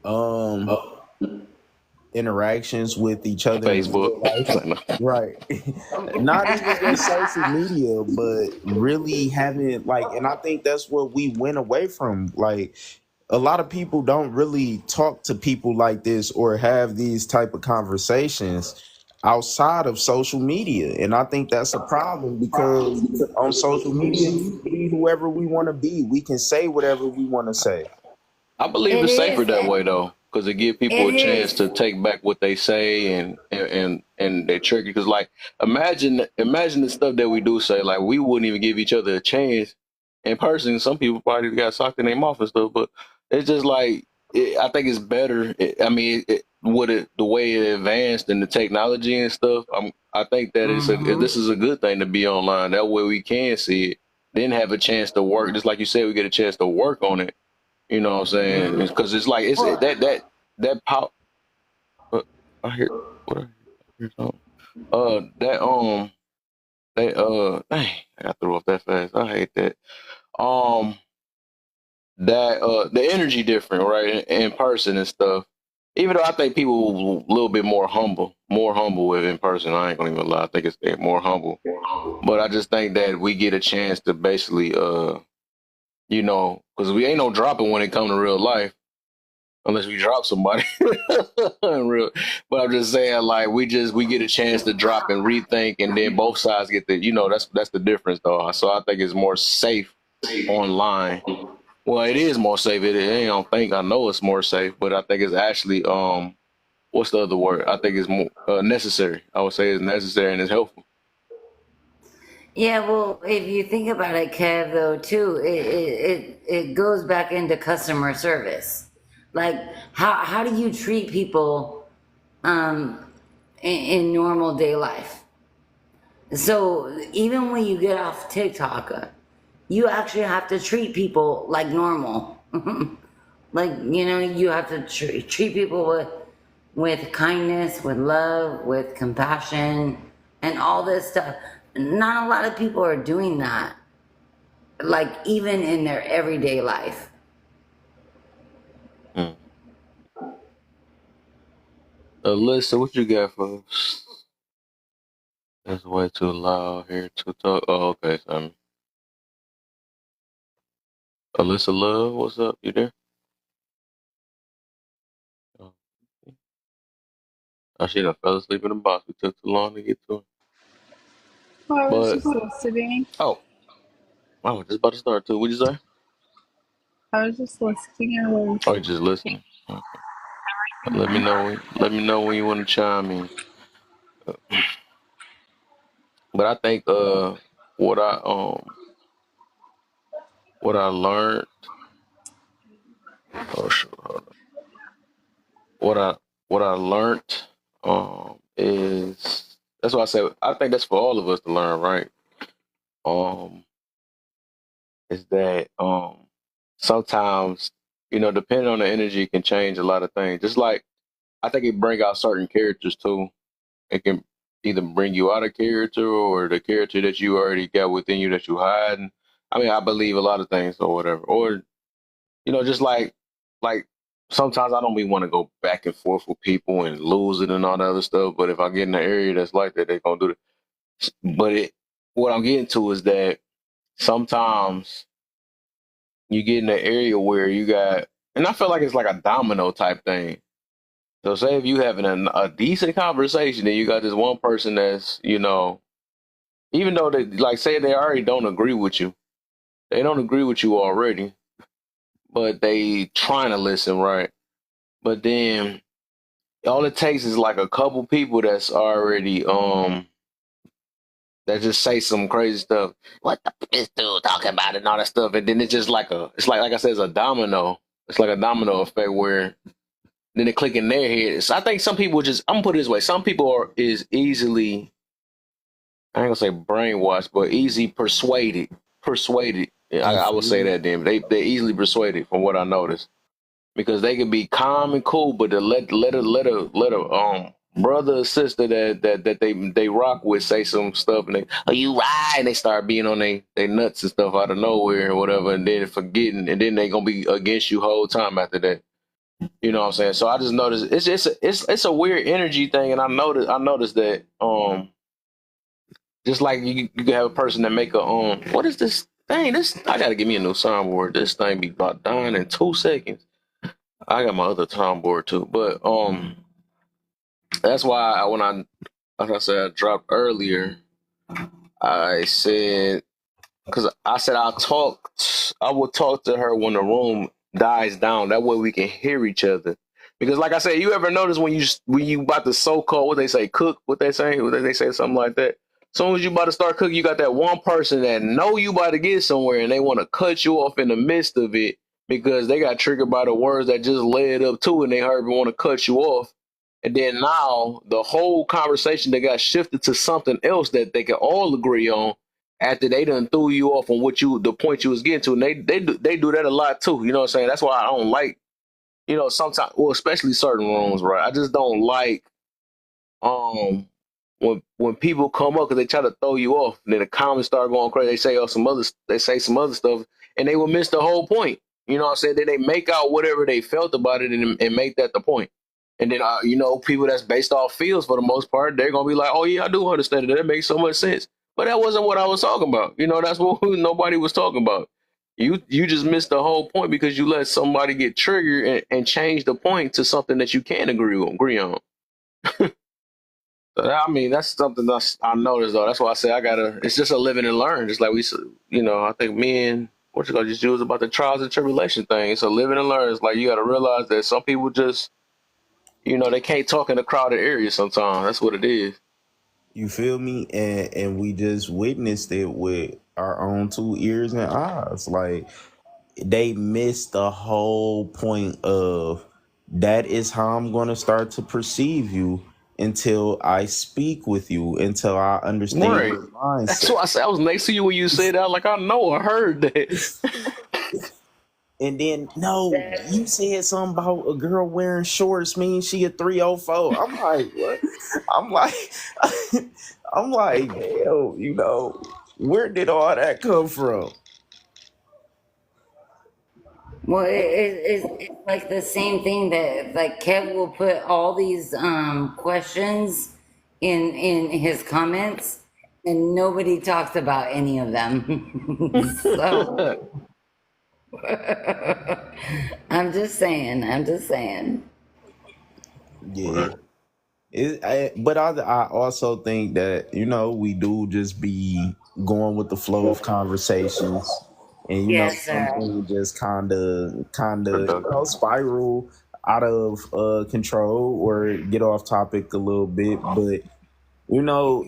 Speaker 2: Um, Interactions with each other in
Speaker 1: Facebook.
Speaker 2: real life.
Speaker 1: Like, no.
Speaker 2: Right. Not even just social media, but really having like, and I think that's what we went away from. Like, a lot of people don't really talk to people like this or have these type of conversations outside of social media. And I think that's a problem because on social media we can be whoever we want to be. We can say whatever we want to say.
Speaker 1: I believe
Speaker 3: It
Speaker 1: it's safer
Speaker 3: is.
Speaker 1: that way though, because it gives people
Speaker 3: It
Speaker 1: a chance
Speaker 3: is.
Speaker 1: to take back what they say and they trick it. Because like imagine the stuff that we do say, like we wouldn't even give each other a chance in person. Some people probably got socked in their mouth and stuff, but it's just like I think it's better. With it the way it advanced in the technology and stuff. I think that
Speaker 3: Mm-hmm.
Speaker 1: this is a good thing to be online. That way we can see it, then have a chance to work. Just like you said, we get a chance to work on it, you know what I'm saying? Because it's like it's
Speaker 3: Well,
Speaker 1: that pop. I hear what I hear something. That they dang, I got threw off that fast. I hate that. Um, that the energy different, right? In person and stuff. Even though I think people a little bit more humble with in person. I ain't gonna even lie. I think it's they're more humble. But I just think that we get a chance to basically because we ain't no dropping when it come to real life. Unless we drop somebody in real. But I'm just saying, like we get a chance to drop and rethink, and then both sides get the that's the difference though. So I think it's more safe online. Well, it is more safe. It ain't. I don't think I know it's more safe, but I think it's actually what's the other word? I think it's more necessary. I would say it's necessary and it's helpful.
Speaker 3: yeah, well, if you think about it, Kev, though, too, it goes back into customer service. Like, how do you treat people um, in normal day life? So even when you get off TikTok, you actually have to treat people like normal. Like, you have to treat people with kindness, with love, with compassion, and all this stuff. Not a lot of people are doing that, like even in their everyday life.
Speaker 1: Mm. Alyssa, what you got for us? It's way too loud here to talk. Oh, okay. So, Alyssa Love, what's up? You there? Oh, she done fell asleep in the box. We took too long to get to her.
Speaker 6: I was
Speaker 1: But
Speaker 6: just listening.
Speaker 1: oh, I was just about to start too. What'd you say?
Speaker 6: I was just listening or
Speaker 1: Or just listening? Let me know. Let me know when you want to chime in. But I think what I what I learned. Oh shit, hold on. What I what I learned is that's why I said I think that's for all of us to learn, right? Um, is that sometimes depending on the energy, it can change a lot of things. Just like I think it bring out certain characters too. It can either bring you out of character or the character that you already got within you that you hide. I mean, I believe a lot of things or whatever. Or just like sometimes I don't even want to go back and forth with people and lose it and all that other stuff. But if I get in an area that's like that, they're gonna do it. But what I'm getting to is that sometimes you get in an area where you got, and I feel like it's like a domino type thing. So say if you having a decent conversation and you got this one person that's, even though they like say they already don't agree with you, they don't agree with you already, but they trying to listen, right? But then all it takes is like a couple people that's already that just say some crazy stuff. What the this dude talking about and all that stuff, and then it's just it's like I said, it's a domino. It's like a domino effect where then they click in their head. So I think some people just I'm gonna put it this way: some people are is easily I ain't gonna say brainwashed, but easy persuaded. Persuaded. Yeah, I would say that then. They're easily persuaded from what I noticed because they can be calm and cool, but to let a brother or sister that they rock with say some stuff and they are you right and they start being on they nuts and stuff out of nowhere or whatever and then forgetting and then they gonna be against you whole time after that. You know what I'm saying? So I just noticed it's a weird energy thing and I noticed that just like you can have a person that make a what is this thing? This I gotta give me a new soundboard. This thing be about dying in 2 seconds. I got my other soundboard too, but that's why when like I said, I dropped earlier. I said because I said I will talk to her when the room dies down. That way we can hear each other. Because like I said, you ever notice when you about to so called what they say cook, what they say, they say something like that. As soon as you about to start cooking, you got that one person that know you about to get somewhere and they want to cut you off in the midst of it because they got triggered by the words that just led up to it and they heard want to cut you off. And then now the whole conversation that got shifted to something else that they can all agree on after they done threw you off on the point you was getting to, and they do that a lot too. You know what I'm saying? That's why I don't like, sometimes, well, especially certain rooms, right? I just don't like um when people come up because they try to throw you off, and then the comments start going crazy. They say some other stuff, and they will miss the whole point. You know what I'm saying? Then they make out whatever they felt about it and make that the point. And then people that's based off feels for the most part, they're gonna be like, "Oh yeah, I do understand it. That makes so much sense." But that wasn't what I was talking about. That's what nobody was talking about. You just missed the whole point because you let somebody get triggered and change the point to something that you can agree on. So I mean, that's something I noticed though. That's why I say I gotta. It's just a living and learn. Just like I think me and what you call just use about the trials and tribulation thing. It's a living and learn. It's like you got to realize that some people just, they can't talk in a crowded area. Sometimes that's what it is.
Speaker 2: You feel me? And we just witnessed it with our own two ears and eyes. Like they missed the whole point of that is how I'm going to start to perceive you until I speak with you, until I understand
Speaker 1: Right.
Speaker 2: your
Speaker 1: That's
Speaker 2: mindset.
Speaker 1: why I said I was next to you when you said that. Like I know I heard that.
Speaker 2: And then no, you said something about a girl wearing shorts means she a 304. I'm like, what? I'm like, I'm like, damn, where did all that come from?
Speaker 3: Well, it's like the same thing that like Kev will put all these questions in his comments, and nobody talks about any of them. So I'm just saying. I'm just saying.
Speaker 2: Yeah. But I also think that we do just be going with the flow of conversations and
Speaker 3: Yes,
Speaker 2: some
Speaker 3: sir.
Speaker 2: things just
Speaker 1: Productive.
Speaker 2: spiral out of control or get off topic a little bit. But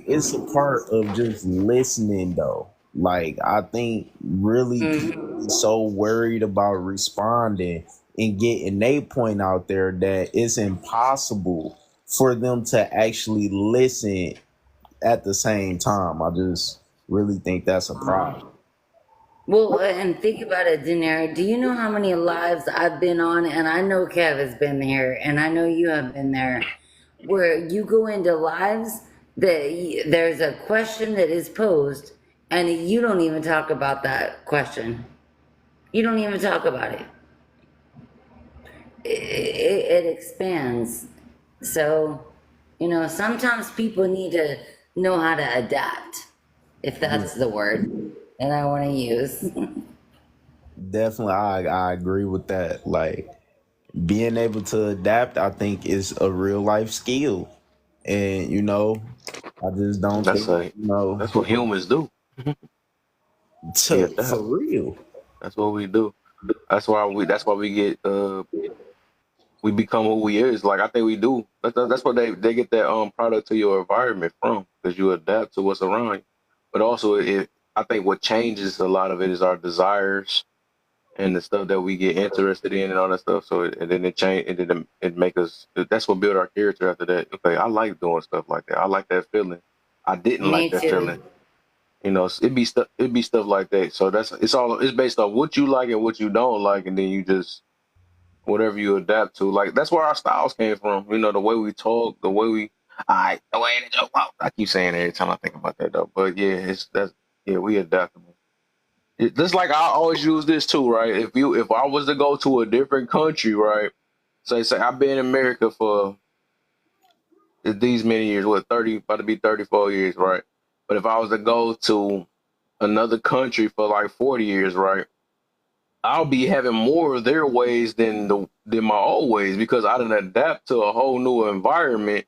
Speaker 2: it's a part of just listening though. Like I think really people
Speaker 3: Hmm.
Speaker 2: be so worried about responding and getting a point out there that it's impossible for them to actually listen at the same time. I just really think that's a problem.
Speaker 3: Well, and think about it, Daenerys. Do you know how many lives I've been on? And I know Kev has been here, and I know you have been there, where you go into lives that there's a question that is posed, and you don't even talk about that question. You don't even talk about it. It expands. So, sometimes people need to know how to adapt, if
Speaker 2: Yeah,
Speaker 3: that's the word that I want to use.
Speaker 2: definitely. I agree with that. Like being able to adapt, I think is a real life skill. And I just don't
Speaker 1: That's
Speaker 2: think,
Speaker 1: a that's what humans do. We
Speaker 2: for
Speaker 1: adapt.
Speaker 2: real.
Speaker 1: That's what we do. That's why we get we become who we is. Like I think we do. That's what they get that product to your environment from, because you adapt to what's around you. But also I think what changes a lot of it is our desires and the stuff that we get interested in and all that stuff. So and then it change and then it make us. That's what build our character after that. Okay, I like doing stuff like that. I like that feeling. I didn't like
Speaker 3: Me
Speaker 1: that feeling.
Speaker 3: too.
Speaker 1: It'd be stuff like that. So it's based on what you like and what you don't like, and then you just whatever you adapt to. Like that's where our styles came from. The way we talk, the way the joke. I keep saying it every time I think about that though. But yeah, we adaptable. Just like I always use this too, right? If I was to go to a different country, right? Say I've been in America for these many years, what 30, about to be 34 years, right? But if I was to go to another country for like 40 years, right? I'll be having more of their ways than my old ways because I didn't adapt to a whole new environment.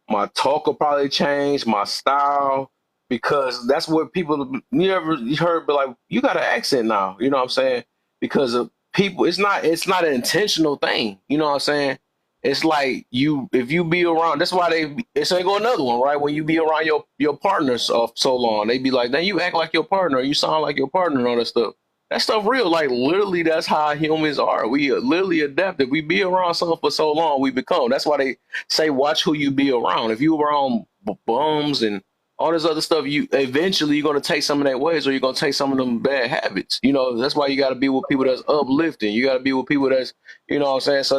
Speaker 1: My talk will probably change, my style, because that's what people you heard, but like you got an accent now. You know what I'm saying? Because of people, it's not an intentional thing. You know what I'm saying? It's like if you be around, that's why it's ain't go another one, right? When you be around your partner so long, they be like, then you act like your partner, you sound like your partner and all that stuff. That stuff real. Like literally, that's how humans are. We literally adapt. If we be around something for so long, we become. That's why they say watch who you be around. If you around bums and all this other stuff, you eventually you're gonna take some of that ways, or you're gonna take some of them bad habits. That's why you got to be with people that's uplifting. You got to be with people that's, what I'm saying. So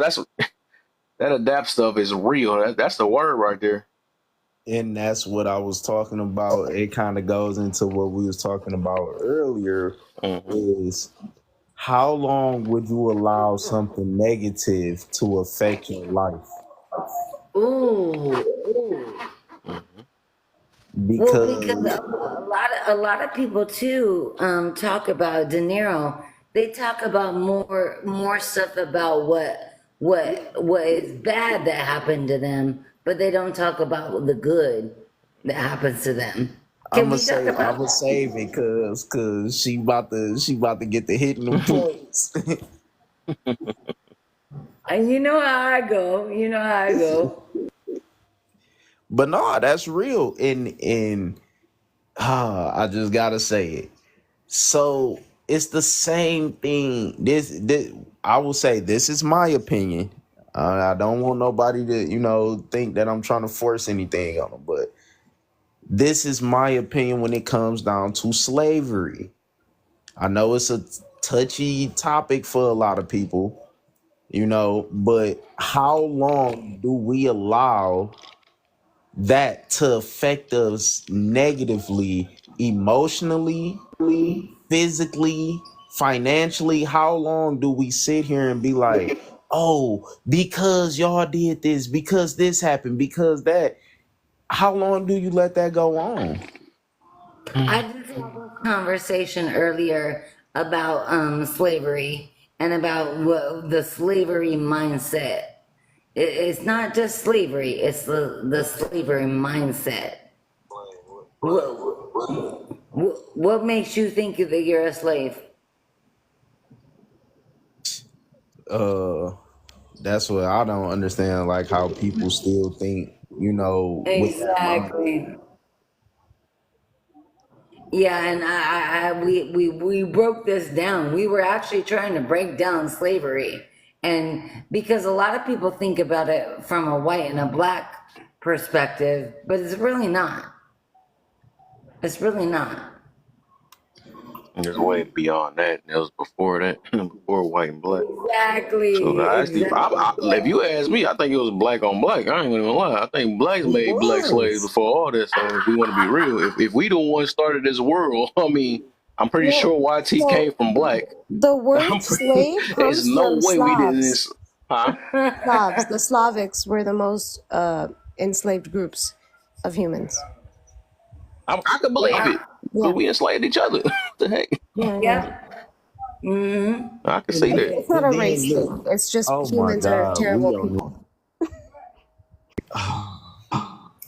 Speaker 1: that adapt stuff is real. That's the word right there.
Speaker 2: And that's what I was talking about. It kind of goes into what we was talking about earlier
Speaker 1: Hmm.
Speaker 2: is how long would you allow something negative to affect your life?
Speaker 3: Ooh, ooh.
Speaker 1: Hmm.
Speaker 3: Well, because
Speaker 2: Because
Speaker 3: a lot of people too talk about De Niro. They talk about more stuff about what is bad that happened to them, but they don't talk about the good that happens to them. Can we talk
Speaker 2: I'm
Speaker 3: about
Speaker 2: gonna
Speaker 3: that?
Speaker 2: save it because she about to get the hitting them points.
Speaker 3: And you know how I go. You know how I go.
Speaker 2: But no, that's real. And I just gotta say it. So it's the same thing. This I will say this is my opinion. I don't want nobody to think that I'm trying to force anything on them, but this is my opinion when it comes down to slavery. I know it's a touchy topic for a lot of people, but how long do we allow that to affect us negatively, emotionally, physically, financially? How long do we sit here and be like, oh, because y'all did this, because this happened, because that? How long do you let that go on?
Speaker 3: I just had this conversation earlier about slavery and about the slavery mindset. It's not just slavery; it's the slavery mindset. What, what makes you think that you're a slave?
Speaker 2: uh that's what I don't understand, like how people still think, with that mind.
Speaker 3: Exactly. Yeah, and we broke this down. We were actually trying to break down slavery, and because a lot of people think about it from a white and a black perspective, but it's really not. It's really not.
Speaker 1: There's way beyond that. It was before that, before white and black. So
Speaker 3: Exactly,
Speaker 1: I actually,
Speaker 3: exactly.
Speaker 1: if you ask me, I think it was black on black. I ain't gonna lie. I think blacks
Speaker 2: It
Speaker 1: made black slaves
Speaker 2: was.
Speaker 1: before all this. So if we want to be real, if we the ones started this world, I mean, I'm pretty
Speaker 4: Well,
Speaker 1: sure YT came
Speaker 4: well,
Speaker 1: from black.
Speaker 4: the word
Speaker 1: I'm pretty,
Speaker 4: slave
Speaker 1: there's
Speaker 4: comes
Speaker 1: no
Speaker 4: from
Speaker 1: way we didn't.
Speaker 4: Slavs.
Speaker 1: Huh?
Speaker 4: Slavs. The Slavics were the most enslaved groups of humans.
Speaker 1: I could believe it
Speaker 4: Yeah,
Speaker 1: because we enslaved each other. What the heck?
Speaker 4: yeah, yeah.
Speaker 3: Yep. Mm-hmm.
Speaker 1: I can see that.
Speaker 4: It's not
Speaker 2: And
Speaker 4: a
Speaker 2: then
Speaker 4: race
Speaker 2: look,
Speaker 4: thing. It's just
Speaker 2: oh my
Speaker 4: humans are
Speaker 2: God,
Speaker 4: terrible
Speaker 2: we on
Speaker 4: people.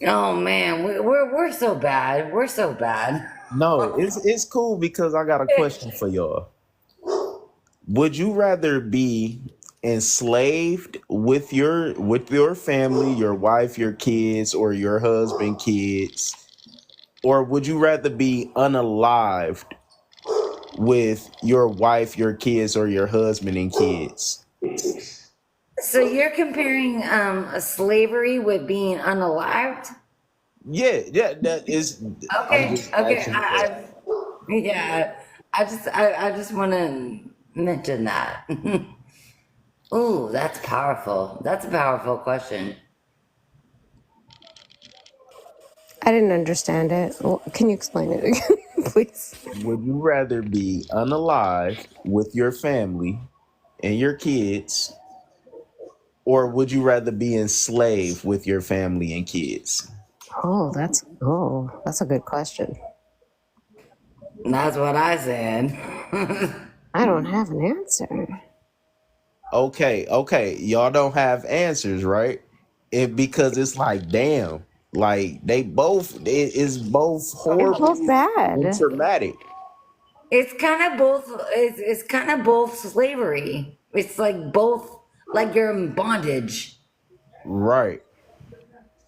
Speaker 3: Oh man, we're so bad. We're so bad.
Speaker 2: no, it's cool because I got a question for y'all. Would you rather be enslaved with your family, your wife, your kids, or your husband, kids, or would you rather be unalived with your wife, your kids, or your husband and kids?
Speaker 3: So you're comparing a slavery with being unalived?
Speaker 2: Yeah, yeah, that is. I'm
Speaker 3: Okay,
Speaker 2: just
Speaker 3: okay.
Speaker 2: asking for.
Speaker 3: Yeah. I just want to mention that. Ooh, that's powerful. That's a powerful question.
Speaker 4: I didn't understand it. Well, can you explain it again, please?
Speaker 2: Would you rather be unalived with your family and your kids, or would you rather be enslaved with your family and kids?
Speaker 4: That's a good question.
Speaker 3: That's what I said.
Speaker 4: I don't have an answer.
Speaker 2: Okay, okay, y'all don't have answers, right? Because it's like, damn, like they both, it is both
Speaker 4: They're both
Speaker 2: horrible and
Speaker 4: bad.
Speaker 2: traumatic.
Speaker 3: It's kind of both. It's kind of both slavery. It's like both. Like you're in bondage.
Speaker 2: Right.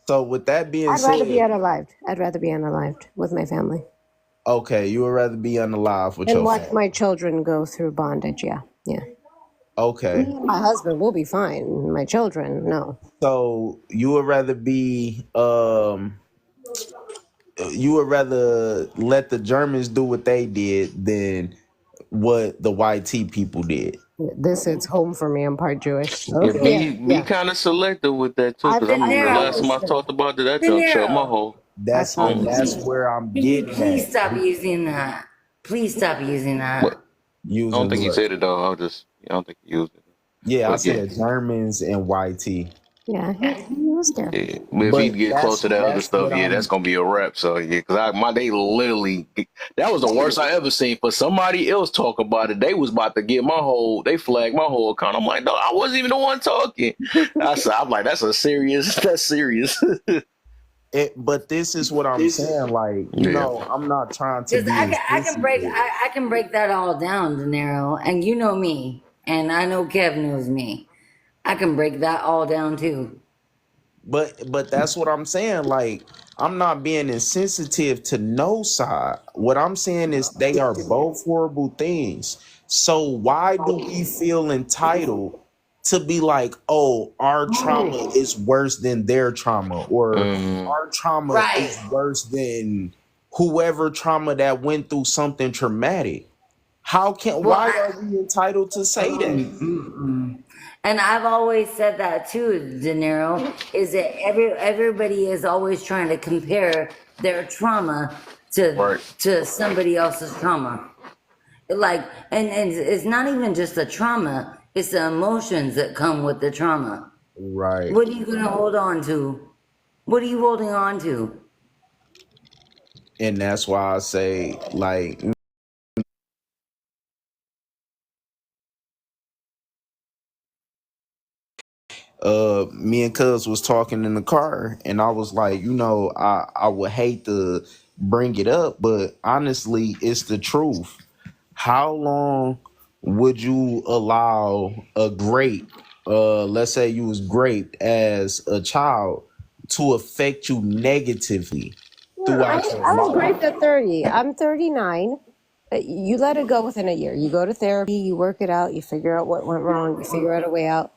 Speaker 2: So with that being
Speaker 4: I'd rather be
Speaker 2: said,
Speaker 4: unalived. I'd rather be unalived with my family
Speaker 2: okay, you would rather be unalive with
Speaker 4: and
Speaker 2: your
Speaker 4: watch
Speaker 2: family.
Speaker 4: my children go through bondage. Yeah, yeah. Me
Speaker 2: Okay.
Speaker 4: and my husband will be fine. My children, no.
Speaker 2: So you would rather let the Germans do what they did than what the YT people did.
Speaker 4: This hits home for me. I'm part Jewish.
Speaker 1: Yeah,
Speaker 4: Okay, yeah,
Speaker 1: be
Speaker 4: yeah.
Speaker 1: kind of selective with that too,
Speaker 4: I've
Speaker 1: because I
Speaker 4: been
Speaker 1: remember
Speaker 4: there.
Speaker 1: the
Speaker 4: I've
Speaker 3: Dinero,
Speaker 1: last time I
Speaker 4: listened.
Speaker 1: talked about that, that junk shut my
Speaker 3: dinero.
Speaker 1: whole.
Speaker 4: I
Speaker 2: That's and
Speaker 4: promise.
Speaker 2: that's where I'm
Speaker 3: Can you
Speaker 2: getting
Speaker 3: please
Speaker 2: at.
Speaker 3: stop using that? Please stop using
Speaker 1: What?
Speaker 3: that.
Speaker 1: I don't
Speaker 2: Using
Speaker 1: think he
Speaker 2: what?
Speaker 1: said it though. I don't think he used it.
Speaker 2: Yeah, I
Speaker 1: But yeah,
Speaker 2: said Germans and YT.
Speaker 4: Yeah, he was careful.
Speaker 1: yeah. But if he
Speaker 2: But
Speaker 1: get close
Speaker 2: that's
Speaker 1: to that other
Speaker 2: that's
Speaker 1: stuff,
Speaker 2: what
Speaker 1: yeah, that's gonna be a wrap. So yeah, because they literally that was the worst I ever seen. For somebody else talk about it, they was about to get they flagged my whole account. I'm like, no, I wasn't even the one talking. I'm like, that's a serious, that's serious.
Speaker 2: but this is what I'm saying. Like,
Speaker 1: Yeah.
Speaker 2: I'm not trying to
Speaker 3: Because
Speaker 2: be
Speaker 3: I
Speaker 2: insensitive.
Speaker 3: I can break that all down, Dinero, and you know me, and I know Kev knows me. I can break that all down too.
Speaker 2: But that's what I'm saying. Like, I'm not being insensitive to no side. What I'm saying is they are both horrible things. So why do we feel entitled to be like, oh, our trauma is worse than their trauma, or
Speaker 1: Mm,
Speaker 2: our trauma
Speaker 3: Right.
Speaker 2: is worse than whoever trauma that went through something traumatic?
Speaker 3: Well,
Speaker 2: Why are we entitled to say that?
Speaker 3: and I've always said that too, De Niro, is that everybody is always trying to compare their trauma
Speaker 1: right.
Speaker 3: to somebody else's trauma. Like, and it's not even just the trauma; it's the emotions that come with the trauma.
Speaker 2: Right.
Speaker 3: What are you gonna hold on to? What are you holding on to?
Speaker 2: And that's why I say, like, me and Cuz was talking in the car, and I was like, I would hate to bring it up, but honestly, it's the truth. How long would you allow a grape, let's say you was great as a child, to affect you negatively throughout your
Speaker 4: I was
Speaker 2: life?
Speaker 4: great at 30. I'm 39. You let it go within a year. You go to therapy, you work it out, you figure out what went wrong, you figure out a way out.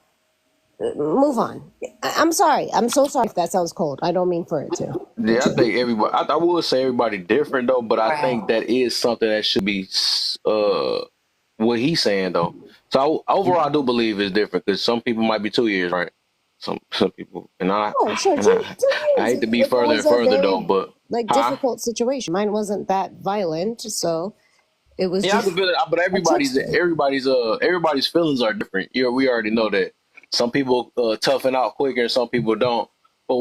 Speaker 4: Move on. I'm sorry. I'm so sorry if that sounds cold. I don't mean for it to.
Speaker 1: Yeah, I think everybody. I would say everybody different though, but I think
Speaker 3: Right.
Speaker 1: that is something that should be what he's saying though. So overall, I do believe it's different because some people might be 2 years, right? Some people, and I
Speaker 4: Oh, sure.
Speaker 1: and I,
Speaker 4: Two
Speaker 1: I
Speaker 4: years.
Speaker 1: hate to be
Speaker 4: If it
Speaker 1: further
Speaker 4: was
Speaker 1: and
Speaker 4: a
Speaker 1: further though,
Speaker 4: very
Speaker 1: but huh?
Speaker 4: difficult situation, mine wasn't that violent, so it was
Speaker 1: Yeah, I
Speaker 4: just
Speaker 1: can feel it, but
Speaker 4: a tipster.
Speaker 1: everybody's feelings are different. Yeah, we already know that. Some people toughen out quicker, and some people don't. But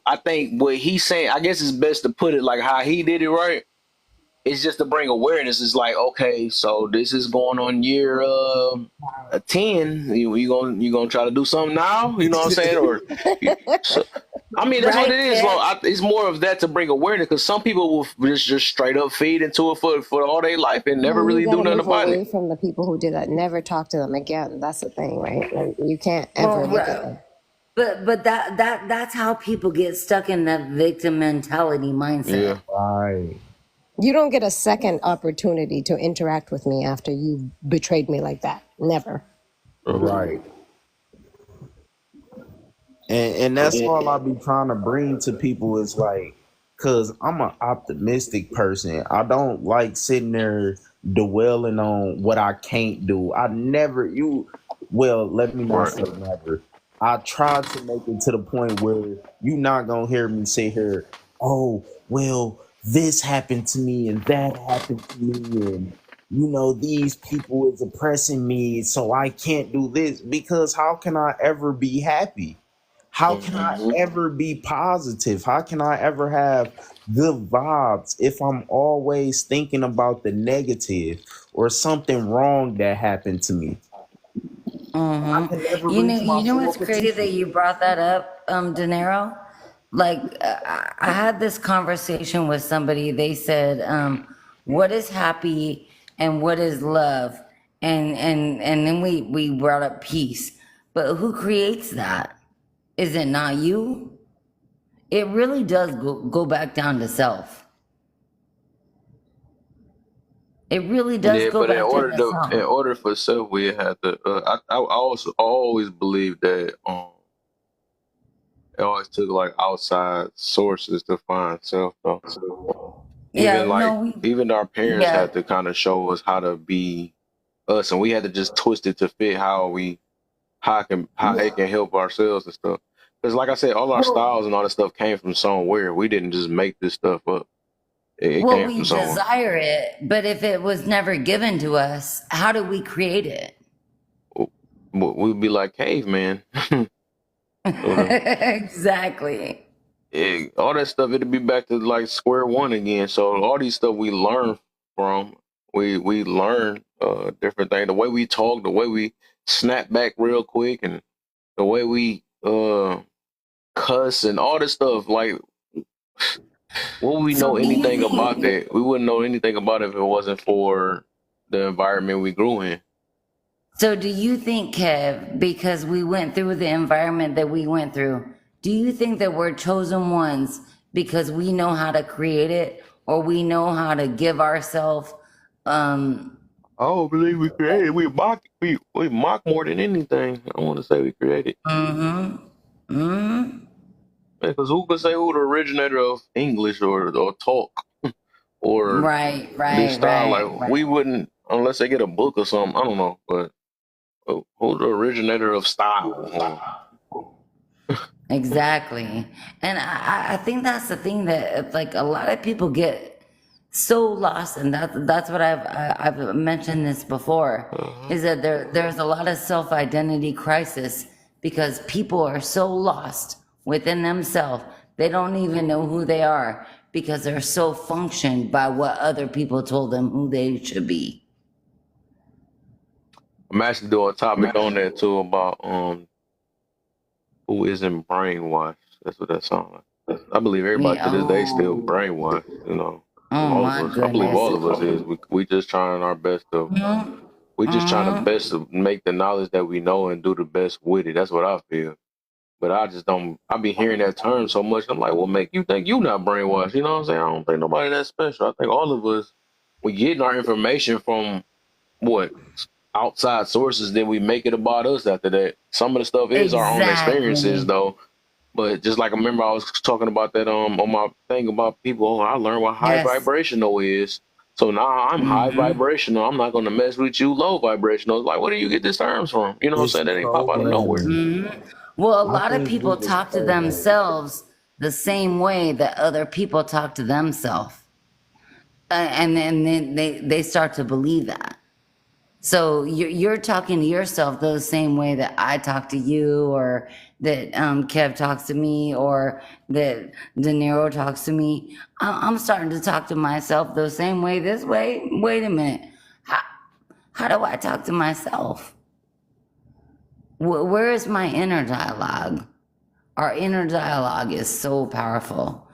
Speaker 1: I think what he's saying, I guess it's best to put it like how he did it, right? It's just to bring awareness. It's like, okay, so this is going on year 10. You gonna try to do something now? You know what I'm saying? Or so, I mean, that's what
Speaker 3: Right,
Speaker 1: it is.
Speaker 3: Kev?
Speaker 1: It's more of that to bring awareness because some people will just straight up feed into it for all their life and never
Speaker 4: You
Speaker 1: really
Speaker 4: got
Speaker 1: do
Speaker 4: to
Speaker 1: nothing
Speaker 4: move
Speaker 1: about it.
Speaker 4: away from the people who did that. Never talk to them again. That's the thing, right? Like, you can't ever
Speaker 3: Well,
Speaker 4: look at them.
Speaker 3: but that's how people get stuck in that victim mentality mindset.
Speaker 1: Yeah.
Speaker 2: Right.
Speaker 4: You don't get a second opportunity to interact with me after you betrayed me like that. Never.
Speaker 2: Right. And that's all I be trying to bring to people is like, cause I'm an optimistic person. I don't like sitting there dwelling on what I can't do. I never you well, let me not
Speaker 1: Right.
Speaker 2: say never. I try to make it to the point where you not gonna hear me say here, oh, well, this happened to me and that happened to me and these people is oppressing me, so I can't do this because how can I ever be happy? How can I
Speaker 1: Mhm.
Speaker 2: ever be positive? How can I ever have good vibes if I'm always thinking about the negative or something wrong that happened to me? I can never reach my
Speaker 3: You know
Speaker 2: full
Speaker 3: what's crazy
Speaker 2: potential.
Speaker 3: that you brought that up, De Niro? Like, I had this conversation with somebody. They said, "What is happy and what is love?" And then we brought up peace. But who creates that? Is it not you? It really does go back down to self. It really does
Speaker 1: Yeah,
Speaker 3: go
Speaker 1: but
Speaker 3: back down to
Speaker 1: in
Speaker 3: self.
Speaker 1: order for self, we have to. I always believe that it always took like outside sources to find self though.
Speaker 3: Yeah,
Speaker 1: Like
Speaker 3: no,
Speaker 1: even our parents
Speaker 3: yeah.
Speaker 1: had to kind of show us how to be us, and we had to just twist it to fit how it can help ourselves and stuff. Because like I said, all our styles and all this stuff came from somewhere. We didn't just make this stuff up. It
Speaker 3: Well,
Speaker 1: came from
Speaker 3: we
Speaker 1: somewhere.
Speaker 3: desire it, but if it was never given to us, how do we create it?
Speaker 1: We'd be like caveman. Sort of.
Speaker 3: Exactly.
Speaker 1: All that stuff, it'd be back to like square one again. So all these stuff we learn from, we learn different things. The way we talk, the way we snap back real quick, and the way we cuss and all this stuff. Like, would we
Speaker 3: So
Speaker 1: know
Speaker 3: do you
Speaker 1: anything about
Speaker 3: think?
Speaker 1: that? We wouldn't know anything about it if it wasn't for the environment we grew in.
Speaker 3: So do you think, Kev, because we went through the environment that we went through, do you think that we're chosen ones because we know how to create it, or we know how to give ourselves? Um,
Speaker 1: I don't believe we created. We mock more than anything. I want to say we created.
Speaker 3: mm-hmm, mm-hmm.
Speaker 1: Because who could say who the originator of English or talk or
Speaker 3: Right,
Speaker 1: this
Speaker 3: right,
Speaker 1: style?
Speaker 3: right,
Speaker 1: Like we
Speaker 3: right.
Speaker 1: wouldn't unless they get a book or something. I don't know, but who's the originator of style?
Speaker 3: Exactly. And I think that's the thing that like a lot of people get so lost, and that's what I've mentioned this before,
Speaker 1: Uh-huh.
Speaker 3: is that there's a lot of self-identity crisis because people are so lost within themselves. They don't even know who they are because they're so functioned by what other people told them who they should be.
Speaker 1: I'm actually doing a topic on that too about who isn't brainwashed. That's what that sounds like. I believe everybody
Speaker 3: Yeah.
Speaker 1: to this day still
Speaker 3: Oh,
Speaker 1: brainwashed.
Speaker 3: oh
Speaker 1: All of
Speaker 3: my
Speaker 1: us. I believe
Speaker 3: goodness.
Speaker 1: all of us is. We just trying our best to
Speaker 3: Mhm.
Speaker 1: We just trying to
Speaker 3: Mm-hmm.
Speaker 1: best to make the knowledge that we know and do the best with it. That's what I feel. But I just don't. I be hearing that term so much. I'm like, what make you think you not brainwashed? You know what I'm saying? I don't think nobody that special. I think all of us we getting our information from what outside sources. Then we make it about us after that. Some of the stuff is our own experiences
Speaker 3: Exactly.
Speaker 1: though. But just like I remember I was talking about that on my thing about people. Oh, I learned what high
Speaker 3: Yes.
Speaker 1: vibrational is. So now I'm high
Speaker 3: Mm-hmm.
Speaker 1: vibrational. I'm not gonna mess with you low vibrational. It's like, where do you get these terms from? You know what I'm
Speaker 2: It's
Speaker 1: saying? That ain't pop out of nowhere.
Speaker 2: programming.
Speaker 3: Mm-hmm. Well, a
Speaker 2: I
Speaker 3: lot of
Speaker 2: think we
Speaker 3: people
Speaker 2: was
Speaker 3: talk to
Speaker 2: programmed.
Speaker 3: themselves the same way that other people talk to themselves, and then they start to believe that. So you're talking to yourself the same way that I talk to you, or that Kev talks to me, or that De Niro talks to me. I'm starting to talk to myself the same way this way. Wait a minute. How, how do I talk to myself? Where is my inner dialogue? Our inner dialogue is so powerful.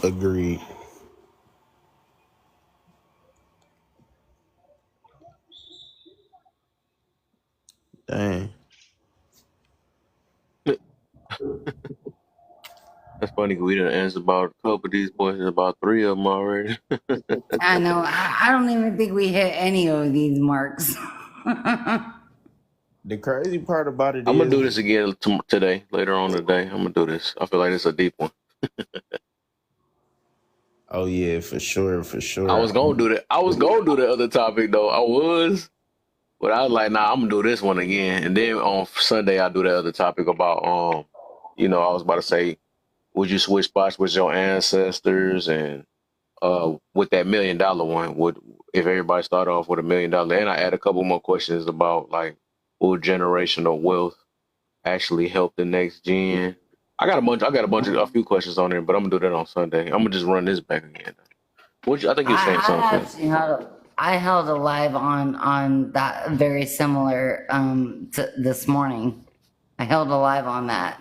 Speaker 2: Agreed. Dang.
Speaker 1: That's funny 'cause we done answered about a couple of these questions, about three of them already.
Speaker 3: I know. I don't even think we hit any of these marks.
Speaker 2: The crazy part about it
Speaker 1: I'm gonna
Speaker 2: is,
Speaker 1: do this again today, later on today. I'm gonna do this. I feel like it's a deep one.
Speaker 2: oh yeah, for sure, for
Speaker 1: I
Speaker 2: sure.
Speaker 1: was gonna do that. I was gonna do the other topic though. I was, but I was like, nah, I'm gonna do this one again. And then on Sunday, I do the other topic about I was about to say, would you switch spots with your ancestors and with that $1 million one, would if everybody start off with $1 million, and I add a couple more questions about like will generational wealth actually help the next gen. A few questions on there, but I'm gonna do that on Sunday. I'm gonna just run this back again. I think you're saying
Speaker 3: I
Speaker 1: something.
Speaker 3: actually held a live on that very similar to this morning. I held a live on that.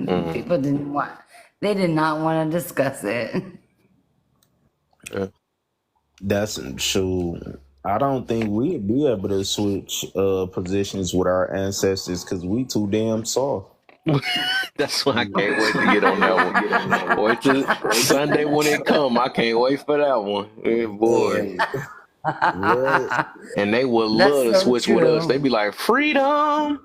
Speaker 1: Mm,
Speaker 3: People they did not want to discuss it.
Speaker 1: yeah.
Speaker 2: That's true. I don't think we'd be able to switch positions with our ancestors because we too damn soft.
Speaker 1: That's why I can't wait to get on that one. Wait till Sunday when it come. I can't wait for that one. Yeah, boy.
Speaker 2: Man, what?
Speaker 1: And they would
Speaker 3: That's
Speaker 1: love to
Speaker 3: so
Speaker 1: switch with us. They
Speaker 3: true.
Speaker 1: be like, freedom.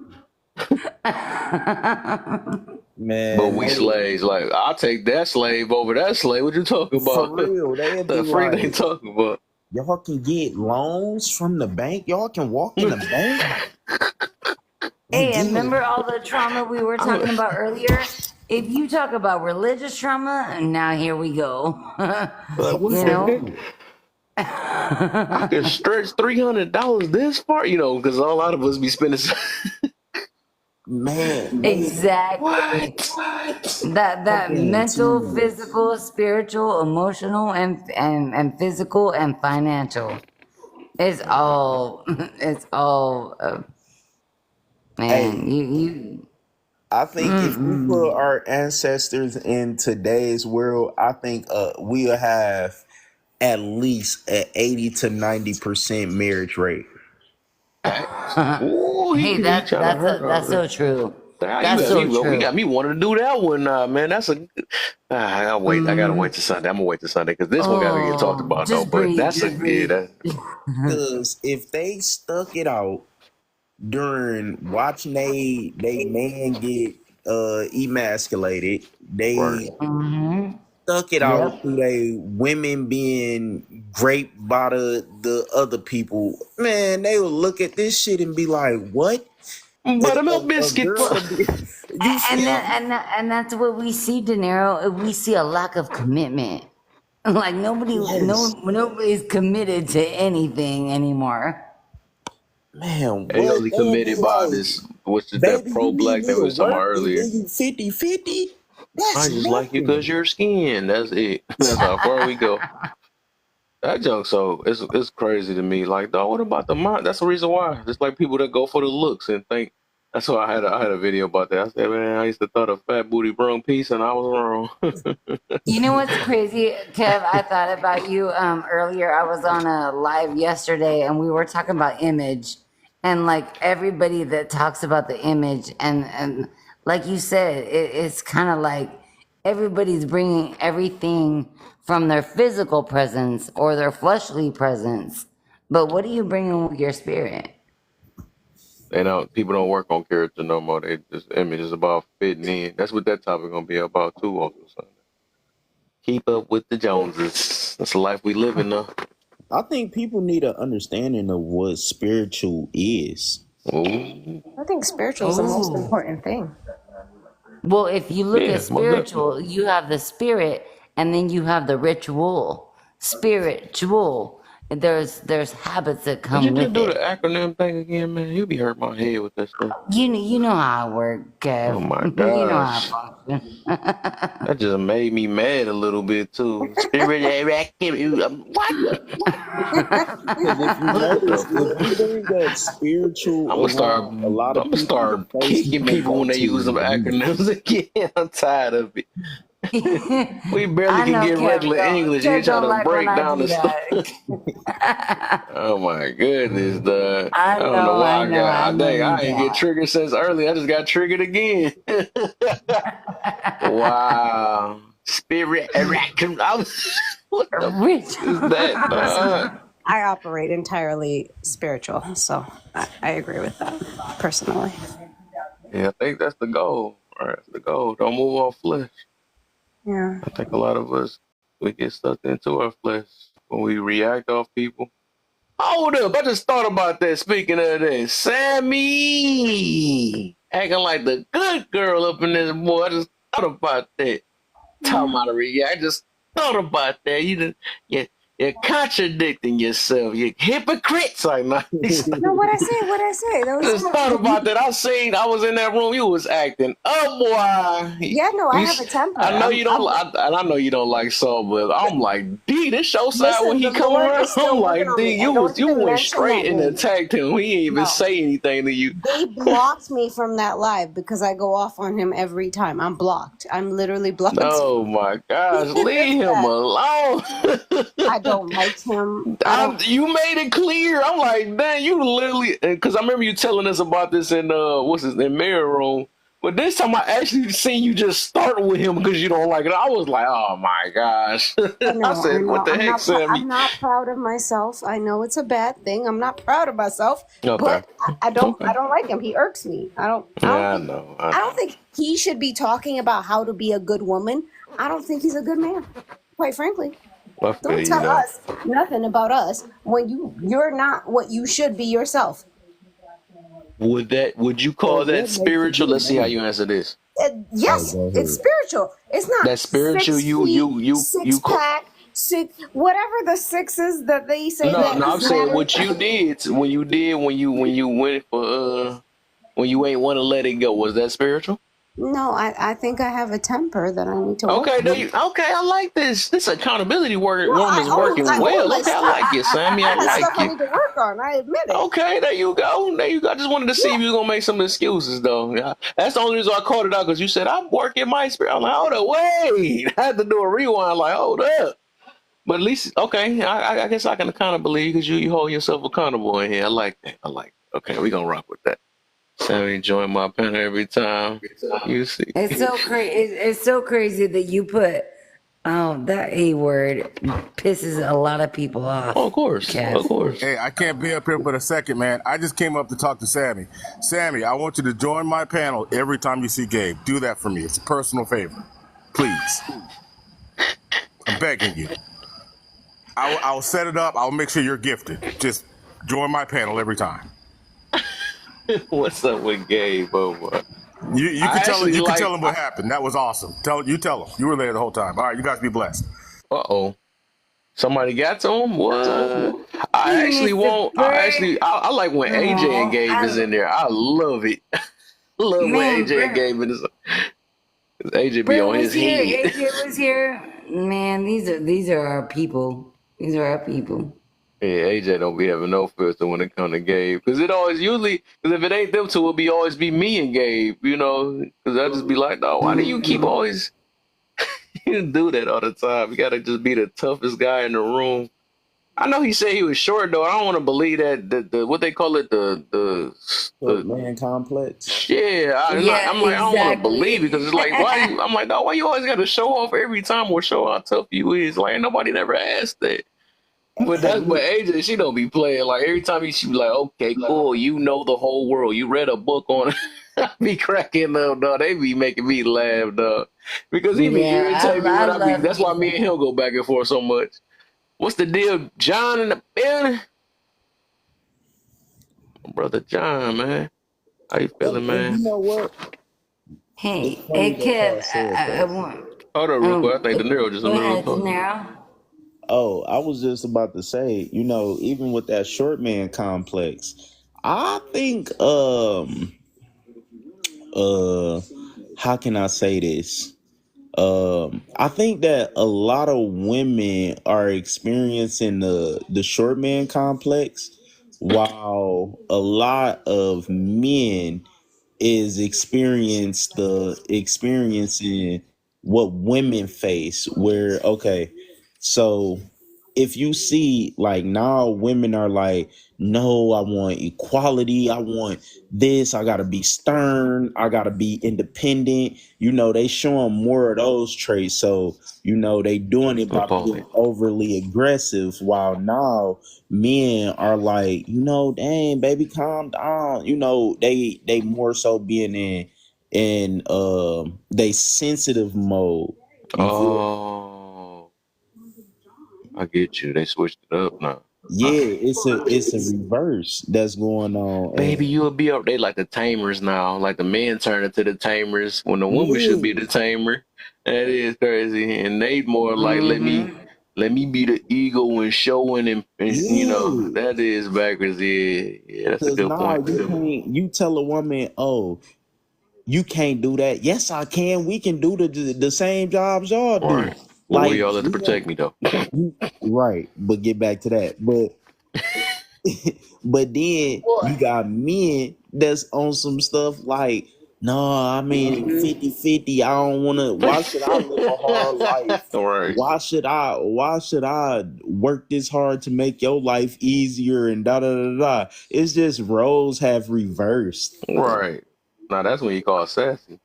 Speaker 1: But
Speaker 2: Man,
Speaker 1: we
Speaker 2: they
Speaker 1: slaves. Like, I'll take that slave over that slave. What you talking
Speaker 2: for
Speaker 1: about?
Speaker 2: real. They'd be
Speaker 1: The freak
Speaker 2: like,
Speaker 1: they talking about.
Speaker 2: y'all can get loans from the bank. Y'all can walk in the bank and
Speaker 3: Hey, and
Speaker 2: get.
Speaker 3: remember all the trauma we were talking about earlier? If you talk about religious trauma, now here we go.
Speaker 1: Like, what
Speaker 3: You
Speaker 1: the
Speaker 2: For
Speaker 3: know?
Speaker 1: heck?
Speaker 2: real,
Speaker 1: I could stretch $300 this far, because a lot of us be spending.
Speaker 2: man.
Speaker 3: Exactly.
Speaker 1: What?
Speaker 3: That
Speaker 2: Fucking
Speaker 3: mental,
Speaker 2: tears.
Speaker 3: physical, spiritual, emotional, and physical and financial. It's all it's all man,
Speaker 2: Hey,
Speaker 3: you
Speaker 2: I think if we put
Speaker 3: mm-mm.
Speaker 2: our ancestors in today's world, I think we'll have at least an 80 to 90% marriage rate.
Speaker 1: Ooh,
Speaker 3: Hey,
Speaker 1: he trying to hurt
Speaker 3: that's
Speaker 1: on.
Speaker 3: so true.
Speaker 1: How you
Speaker 3: That's
Speaker 1: got me?
Speaker 3: so
Speaker 1: You got
Speaker 3: true.
Speaker 1: me wanting to do that one, man. That's a. I gotta wait. I gotta
Speaker 3: Hmm.
Speaker 1: wait till Sunday. I'm gonna wait till Sunday because this one gotta get talked
Speaker 3: Oh,
Speaker 1: about though.
Speaker 3: just
Speaker 1: But
Speaker 3: breathe,
Speaker 1: that's a
Speaker 3: just
Speaker 1: yeah.
Speaker 3: breathe.
Speaker 1: That
Speaker 2: Because if they stuck it out during watching they man get emasculated,
Speaker 1: right.
Speaker 2: they
Speaker 3: Hmm.
Speaker 2: stuck it out
Speaker 3: Yep.
Speaker 2: through they women being raped by the other people, man, they would look at this shit and be like, what?
Speaker 1: Buttermilk
Speaker 2: A
Speaker 1: biscuit.
Speaker 2: girl to be, you
Speaker 3: And
Speaker 2: feel
Speaker 3: then,
Speaker 2: me?
Speaker 3: and that's what we see, De Niro. We see a lack of commitment. Like
Speaker 2: Yes.
Speaker 3: nobody's committed to anything anymore.
Speaker 2: Man,
Speaker 1: They
Speaker 2: what?
Speaker 1: only
Speaker 2: They'd be
Speaker 1: committed by
Speaker 2: like,
Speaker 1: this. What's that
Speaker 2: baby, you
Speaker 1: pro
Speaker 2: need
Speaker 1: black
Speaker 2: me
Speaker 1: that we
Speaker 2: to
Speaker 1: was talking about
Speaker 2: work and
Speaker 1: earlier?
Speaker 2: then you 50-50.
Speaker 1: I
Speaker 2: That's
Speaker 1: just like you because
Speaker 2: nothing.
Speaker 1: your skin. That's it. That's how far we go. That junk, so it's crazy to me. Like, dog, what about the mind? That's the reason why. It's like people that go for the looks and think That's why I had a video about that. I said, man, I used to thought a fat booty brung peace, and I was wrong.
Speaker 3: You know what's crazy, Kev? I thought about you earlier. I was on a live yesterday and we were talking about image and like everybody that talks about the image and like you said, it's kind of like everybody's bringing everything from their physical presence or their fleshly presence. But what are you bringing with your spirit?
Speaker 1: People don't work on character no more. They just image is about fitting in. That's what that topic gonna be about too. Also, Sunday. Keep up with the Joneses. That's the life we live in now.
Speaker 2: I think people need an understanding of what spiritual is.
Speaker 1: Ooh.
Speaker 4: I think spiritual is the most important thing.
Speaker 3: Well, if you look
Speaker 1: Yeah,
Speaker 3: at
Speaker 1: most
Speaker 3: spiritual, you have the spirit and then you have the ritual. Spiritual. There's habits that
Speaker 1: Would you
Speaker 3: come
Speaker 1: just
Speaker 3: with
Speaker 1: do the
Speaker 3: it.
Speaker 1: acronym thing again, man? You be hurting my head with that stuff.
Speaker 3: You know how I work,
Speaker 1: Oh
Speaker 3: Kev.
Speaker 1: my
Speaker 3: You know how
Speaker 1: gosh.
Speaker 3: I function.
Speaker 1: That just made me mad a little bit too. Spirit what?
Speaker 2: Because if you
Speaker 1: What
Speaker 2: notice, if
Speaker 1: the
Speaker 2: you bring up spiritual
Speaker 1: I'm
Speaker 2: around a lot of
Speaker 1: gonna
Speaker 2: people, the
Speaker 1: start
Speaker 2: first thing
Speaker 1: kicking
Speaker 2: they
Speaker 1: people
Speaker 2: go
Speaker 1: when they
Speaker 2: to
Speaker 1: use them
Speaker 2: is grief.
Speaker 1: acronyms again. I'm tired of it. We barely
Speaker 3: I
Speaker 1: can
Speaker 3: know
Speaker 1: get regular English. You
Speaker 3: Kev
Speaker 1: try
Speaker 3: don't
Speaker 1: to
Speaker 3: like when
Speaker 1: break
Speaker 3: I
Speaker 1: down
Speaker 3: do
Speaker 1: the stuff.
Speaker 3: that.
Speaker 1: Oh my goodness, dog.
Speaker 3: I
Speaker 1: I don't know
Speaker 3: know,
Speaker 1: why
Speaker 3: I know, I know
Speaker 1: dang,
Speaker 3: you
Speaker 1: I ain't get
Speaker 3: don't.
Speaker 1: triggered since early. I just got triggered again. Wow. Spirit raccoon. What the
Speaker 3: Rich.
Speaker 1: is that, dog?
Speaker 4: I operate entirely spiritual, so I agree with that personally.
Speaker 1: Yeah, I think that's the goal. All right, that's the goal. Don't move off flesh.
Speaker 4: Yeah.
Speaker 1: I think a lot of us we get stuck into our flesh when we react off people. Hold up, I just thought about that. Speaking of that, Sammy acting like the good girl up in this boy. I just thought about that. Talking about a react. I just thought about that. You're contradicting yourself. You hypocrites. Like, nice.
Speaker 4: No, what I say? What I say? That
Speaker 1: I
Speaker 4: was
Speaker 1: just thought about that. I was in that room. You was acting up, boy.
Speaker 4: yeah. No, I
Speaker 1: You,
Speaker 4: have a temper.
Speaker 1: I know you don't. And I know you don't like Saul, but I'm like, D, this your side when
Speaker 4: Listen, the
Speaker 1: he come
Speaker 4: Lord
Speaker 1: around.
Speaker 4: is
Speaker 1: I'm
Speaker 4: still working
Speaker 1: like,
Speaker 4: on
Speaker 1: D,
Speaker 4: me, and don't
Speaker 1: you
Speaker 4: even
Speaker 1: went
Speaker 4: mention
Speaker 1: straight
Speaker 4: that
Speaker 1: and
Speaker 4: name.
Speaker 1: attacked him. He ain't even
Speaker 4: No,
Speaker 1: say anything to you.
Speaker 4: they blocked me from that live because I go off on him every time. I'm blocked. I'm literally blocked.
Speaker 1: Oh my gosh, leave
Speaker 4: It's
Speaker 1: him
Speaker 4: bad.
Speaker 1: alone.
Speaker 4: I don't like him. I don't.
Speaker 1: You made it clear. I'm like, dang, you literally, because I remember you telling us about this in in Mirror Room. But this time I actually seen you just start with him because you don't like it. I was like, oh my gosh.
Speaker 4: I
Speaker 1: I
Speaker 4: know. I
Speaker 1: said, what
Speaker 4: know.
Speaker 1: the heck, Sammy?
Speaker 4: I'm not proud of myself. I know it's a bad thing. I'm not proud of myself,
Speaker 1: Okay.
Speaker 4: but I don't.
Speaker 1: Okay.
Speaker 4: I don't like him. He irks me. I don't. I don't
Speaker 1: Yeah, I
Speaker 4: think.
Speaker 1: know.
Speaker 4: I don't think he should be talking about how to be a good woman. I don't think he's a good man. Quite frankly,
Speaker 1: I feel
Speaker 4: don't
Speaker 1: you
Speaker 4: tell
Speaker 1: though.
Speaker 4: us nothing about us when you're not what you should be yourself.
Speaker 1: Would you
Speaker 2: So
Speaker 1: call that
Speaker 2: what makes a
Speaker 1: spiritual?
Speaker 2: good
Speaker 1: Let's see how
Speaker 2: man?
Speaker 1: you answer this.
Speaker 2: Oh,
Speaker 4: Yes,
Speaker 2: go
Speaker 4: it's
Speaker 2: ahead.
Speaker 4: spiritual. It's not
Speaker 1: That spiritual
Speaker 4: 6 feet,
Speaker 1: you
Speaker 4: six pack, six whatever the sixes that they say
Speaker 1: no,
Speaker 4: that
Speaker 1: no, I'm saying
Speaker 4: matter.
Speaker 1: what you did when you went for when you ain't want to let it go. Was that spiritual?
Speaker 4: No, I think I have a temper that I need to work
Speaker 1: Okay,
Speaker 4: on.
Speaker 1: okay, I like this. This accountability
Speaker 4: No,
Speaker 1: room is
Speaker 4: I
Speaker 1: working
Speaker 4: own
Speaker 1: well.
Speaker 4: my
Speaker 1: Okay, I
Speaker 4: stuff.
Speaker 1: like it, Sammy.
Speaker 4: I
Speaker 1: I
Speaker 4: got stuff
Speaker 1: like
Speaker 4: I
Speaker 1: it.
Speaker 4: need to work on. I admit it.
Speaker 1: Okay, there you go. There you go. I just wanted to see if
Speaker 4: Yeah.
Speaker 1: you was gonna make some excuses, though. Yeah, that's the only reason I called it out because you said I'm working my spirit. I'm like, hold up, wait. I had to do a rewind. Like, hold up. But at least, okay, I guess I can kind of believe because you hold yourself accountable in here. I like that. I like that. Okay, we gonna rock with that. Sammy join my pen every time. You see.
Speaker 3: It's so crazy. It's so crazy that you put that A word pisses a lot of people off,
Speaker 1: Oh, of course,
Speaker 3: Kev.
Speaker 1: of course.
Speaker 7: Hey, I can't be up here for a second, man. I just came up to talk to Sammy. Sammy, I want you to join my panel every time you see Gabe. Do that for me. It's a personal favor. Please. I'm begging you. I'll set it up. I'll make sure you're gifted. Just join my panel every time.
Speaker 1: What's up with Gabe? Oh,
Speaker 7: You
Speaker 1: I
Speaker 7: could tell him.
Speaker 1: actually
Speaker 7: You could
Speaker 1: like.
Speaker 7: tell him what happened. That was awesome. Tell him. You were there the whole time. All right, you guys be blessed.
Speaker 1: Uh-oh. Somebody got to him? What? I
Speaker 3: He
Speaker 1: actually
Speaker 3: needs to
Speaker 1: won't.
Speaker 3: pray.
Speaker 1: I like when AJ and
Speaker 3: Oh,
Speaker 1: Gabe is in there. I love it. Love when
Speaker 3: man,
Speaker 1: AJ and Gabe is. AJ be
Speaker 3: Brett
Speaker 1: on
Speaker 3: was
Speaker 1: his
Speaker 3: here.
Speaker 1: head.
Speaker 3: AJ was here. Man, these are our people. These are our people.
Speaker 1: Yeah, AJ don't be having no filter when it come to Gabe, because it always usually because if it ain't them two, it'll be always be me and Gabe, you know, because I just be like, no, why do you keep
Speaker 3: Mhm.
Speaker 1: always you do that all the time? You gotta just be the toughest guy in the room. I know he said he was short though. I don't want to believe that the what they call it
Speaker 2: Short
Speaker 1: the
Speaker 2: man complex.
Speaker 1: yeah.
Speaker 3: Yeah,
Speaker 1: I'm like I don't want to believe
Speaker 3: exactly.
Speaker 1: because it's like why do you? I'm like no, why you always got to show off every time or show how tough you is? Like ain't nobody never asked that.
Speaker 2: Have
Speaker 1: But
Speaker 2: you
Speaker 1: AJ, she don't be playing. Like every time she be like, okay, cool, you know the whole world. You read a book on it. I be cracking up, dog. They be making me laugh, dog. Because he be
Speaker 3: Yeah,
Speaker 1: irritating me
Speaker 3: I
Speaker 1: when I be.
Speaker 3: love
Speaker 1: That's why me
Speaker 3: people.
Speaker 1: and him go back and forth so much. What's the deal, John in the building? Brother John, man. How you feeling,
Speaker 2: and you
Speaker 1: man?
Speaker 2: know what? It's
Speaker 3: Hey,
Speaker 2: funny
Speaker 3: hey,
Speaker 2: that
Speaker 3: Kev,
Speaker 2: y'all said
Speaker 3: I
Speaker 2: that.
Speaker 3: want.
Speaker 1: Hold on real quick. I think the Nero just
Speaker 3: Go
Speaker 1: in the middle of
Speaker 3: ahead,
Speaker 1: talking.
Speaker 3: Zanero.
Speaker 2: Oh, I was just about to say, even with that short man complex, I think uh how can I say this? I think that a lot of women are experiencing the short man complex, while a lot of men is experiencing what women face, where okay, so if you see like now women are like, no, I want equality, I want this, I gotta be stern, I gotta be independent, they showing more of those traits. So they doing it
Speaker 1: Oh,
Speaker 2: by
Speaker 1: Paulie.
Speaker 2: being overly aggressive, while now men are like, dang baby, calm down. They more so being in they sensitive mode. You feel?
Speaker 1: Oh, I get you. They switched it up now.
Speaker 2: Yeah, it's a reverse that's going on.
Speaker 1: Baby,
Speaker 2: And
Speaker 1: you'll be up. They like the tamers now. Like the men turn into the tamers when the woman should be
Speaker 2: yeah,
Speaker 1: the tamer. That is crazy. And they more like
Speaker 3: Mm-hmm.
Speaker 1: let me be the ego and showing and
Speaker 2: yeah.
Speaker 1: that is backwards. Yeah, yeah, that's a
Speaker 2: Cause
Speaker 1: good
Speaker 2: now
Speaker 1: point.
Speaker 2: you tell a woman, oh, you can't do that. Yes, I can. We can do the same jobs y'all do.
Speaker 1: Right. Well, where
Speaker 2: Like
Speaker 1: y'all at to protect me though?
Speaker 2: right, but get back to that. But then
Speaker 3: Well,
Speaker 2: you got men that's on some stuff like, no, I mean
Speaker 3: mm-hmm.
Speaker 2: 50-50. I don't wanna, why should I live a hard life?
Speaker 1: Right.
Speaker 2: Why should I work this hard to make your life easier and da da da da? It's just roles have reversed
Speaker 1: Right. Now that's when you call sassy.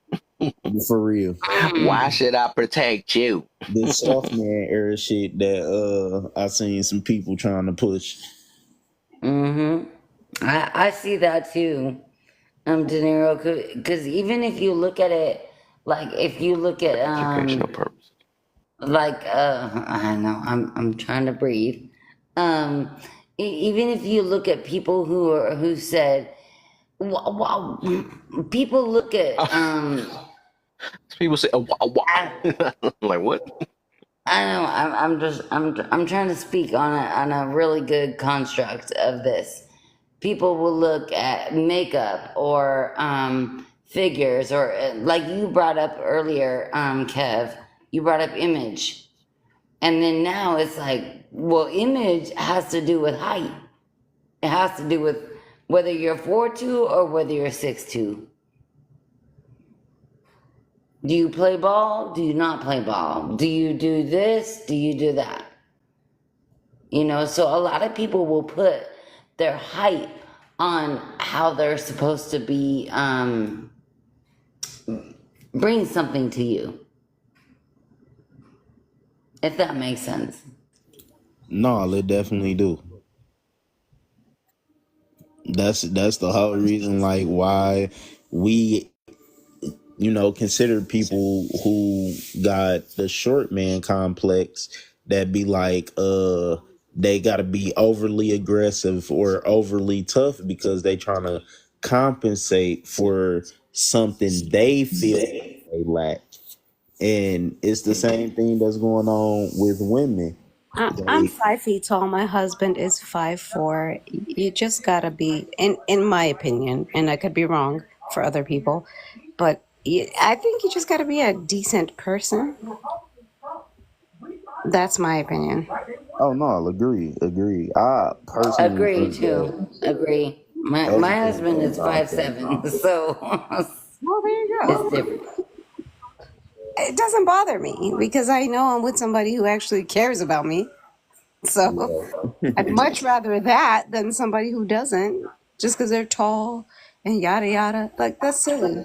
Speaker 2: for real.
Speaker 1: Why should I protect you?
Speaker 2: This soft man era shit that I seen some people trying to push.
Speaker 3: Mm-hmm. I see that too, De Niro, because even if you look at it, like if you look
Speaker 1: For
Speaker 3: at
Speaker 1: educational purposes.
Speaker 3: like I know I'm trying to breathe. Um, even if you look at people who said, wow, people look at
Speaker 1: People say, oh, wow,
Speaker 3: I,
Speaker 1: wow. I'm like, what?
Speaker 3: I know I'm trying to speak on a really good construct of this. People will look at makeup or figures or like you brought up earlier, Kev. You brought up image, and then now it's like, well, image has to do with height. It has to do with whether you're 4'2" or whether you're 6'2". Do you play ball? Do you not play ball? Do you do this? Do you do that? So a lot of people will put their height on how they're supposed to be, bring something to you, if that makes sense.
Speaker 2: No, they definitely do. That's the whole reason, like, why we consider people who got the short man complex, that be like they gotta be overly aggressive or overly tough because they trying to compensate for something they feel they lack. And it's the same thing that's going on with women.
Speaker 4: I'm
Speaker 2: They
Speaker 4: 5 feet tall. My husband is 5'4". You just gotta be, in my opinion, and I could be wrong for other people, but I think you just gotta be a decent person. That's my opinion.
Speaker 2: Oh no, agree. I personally
Speaker 3: Agree
Speaker 2: think that
Speaker 3: too. Agree. My
Speaker 2: educating
Speaker 3: husband
Speaker 2: both
Speaker 3: is
Speaker 2: sides of the
Speaker 3: 5'7",
Speaker 2: conversation.
Speaker 3: so
Speaker 4: Well, there you
Speaker 3: it's
Speaker 4: go.
Speaker 3: different.
Speaker 4: It doesn't bother me because I know I'm with somebody who actually cares about me. So I'd much rather that than somebody who doesn't, just because they're tall and yada yada. Like that's silly.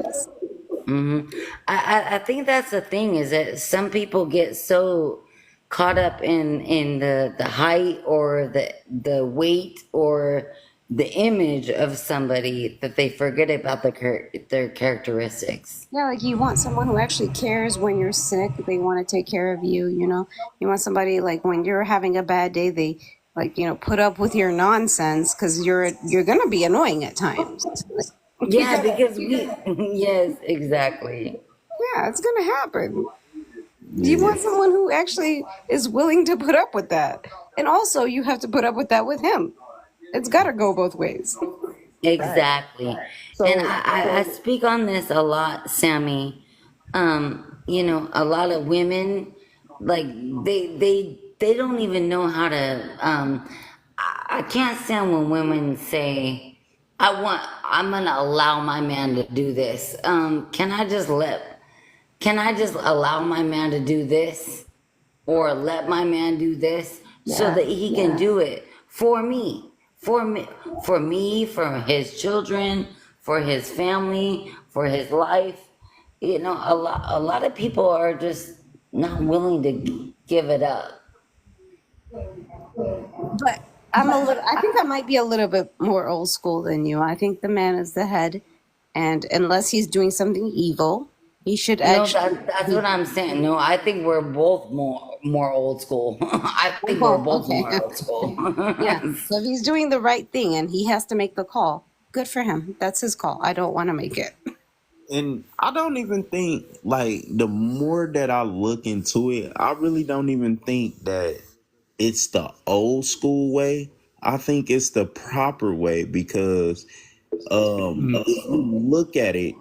Speaker 3: hmm I think that's the thing is that some people get so caught up in the height or the weight or the image of somebody that they forget about their characteristics.
Speaker 4: Yeah, like you want someone who actually cares when you're sick. They want to take care of you. You know, you want somebody like when you're having a bad day. They like put up with your nonsense because you're gonna be annoying at times. Like, you
Speaker 3: Yeah,
Speaker 4: gotta,
Speaker 3: because we yes, exactly.
Speaker 4: yeah, it's gonna happen. You
Speaker 2: Yeah.
Speaker 4: want someone who actually is willing to put up with that, and also you have to put up with that with him. It's got to go both ways.
Speaker 3: Exactly. And
Speaker 2: So
Speaker 3: I speak on this a lot, Sammy. A lot of women, like they don't even know how to I can't stand when women say, I'm gonna allow my man to do this. Can I just allow my man to do this? Or let my man do this so
Speaker 4: Yeah.
Speaker 3: that he can do it for me, for his children, for his family, for his life. A lot of people are just not willing to give it up.
Speaker 4: But I think I might be a little bit more old school than you. I think the man is the head, and unless he's doing something evil, he should
Speaker 3: No,
Speaker 4: actually
Speaker 3: that's
Speaker 4: be.
Speaker 3: what I'm saying. No, I think we're both more old school. I think we're
Speaker 4: Well,
Speaker 3: both
Speaker 4: okay.
Speaker 3: more old school.
Speaker 4: Yeah. So if he's doing the right thing and he has to make the call, good for him. That's his call. I don't want to make it.
Speaker 2: and I don't even think like the more that I look into it, I really don't even think that it's the old school way. I think it's the proper way because if you look at it,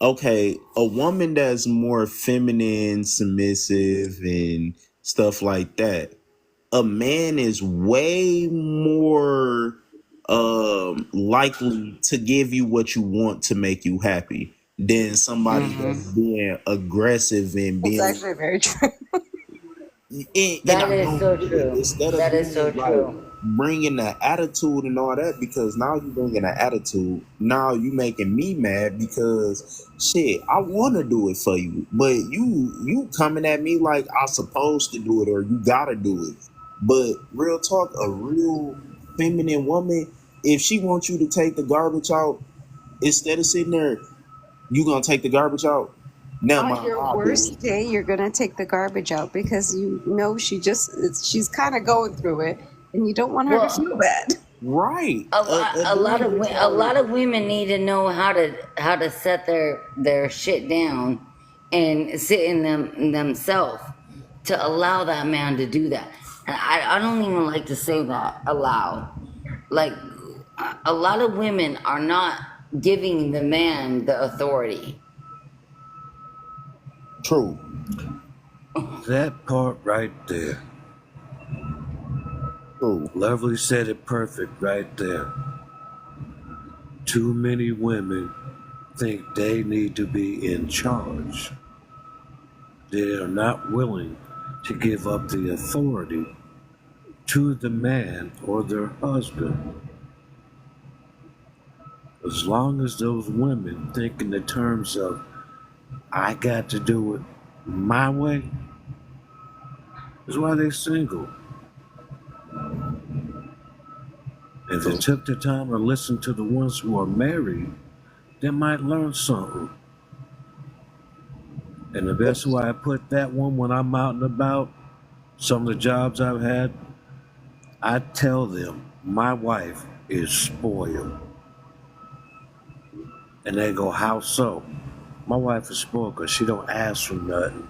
Speaker 2: okay, a woman that's more feminine, submissive, and stuff like that, a man is way more likely to give you what you want to make you happy than somebody that's
Speaker 3: hmm
Speaker 2: being aggressive and
Speaker 4: It's
Speaker 2: being
Speaker 4: actually very true.
Speaker 2: and
Speaker 3: That
Speaker 2: I
Speaker 3: is
Speaker 2: don't
Speaker 3: so
Speaker 2: get it.
Speaker 3: true.
Speaker 2: Instead of
Speaker 3: That is so
Speaker 2: being like
Speaker 3: true.
Speaker 2: bringing the attitude and all that, because now you bringing the attitude. Now you making me mad because shit, I want to do it for you, but you coming at me like I supposed to do it or you gotta do it. But real talk, a real feminine woman, if she wants you to take the garbage out, instead of sitting there, you gonna take the garbage out. Never
Speaker 4: On
Speaker 2: mind,
Speaker 4: your
Speaker 2: I'll do it.
Speaker 4: worst day, you're gonna take the garbage out because you know she's kind of going through it, and you don't want her to feel
Speaker 3: Well,
Speaker 4: bad.
Speaker 2: Right.
Speaker 3: a lot of
Speaker 2: Dude is
Speaker 3: a
Speaker 2: like,
Speaker 3: lot of women need to know how to set their shit down and sit in themselves to allow that man to do that. And I don't even like to say that allow. Like a lot of women are not giving the man the authority.
Speaker 2: true.
Speaker 8: That part right there.
Speaker 2: True.
Speaker 8: Lovely said it perfect right there. Too many women think they need to be in charge. They are not willing to give up the authority to the man or their husband. As long as those women think in the terms of, I got to do it my way, is why they're single. If they
Speaker 2: True.
Speaker 8: took the time to listen to the ones who are married, they might learn something. And the best way I put that one when I'm out and about, some of the jobs I've had, I tell them my wife is spoiled. And they go, how so? My wife is spoiled because she don't ask for nothing.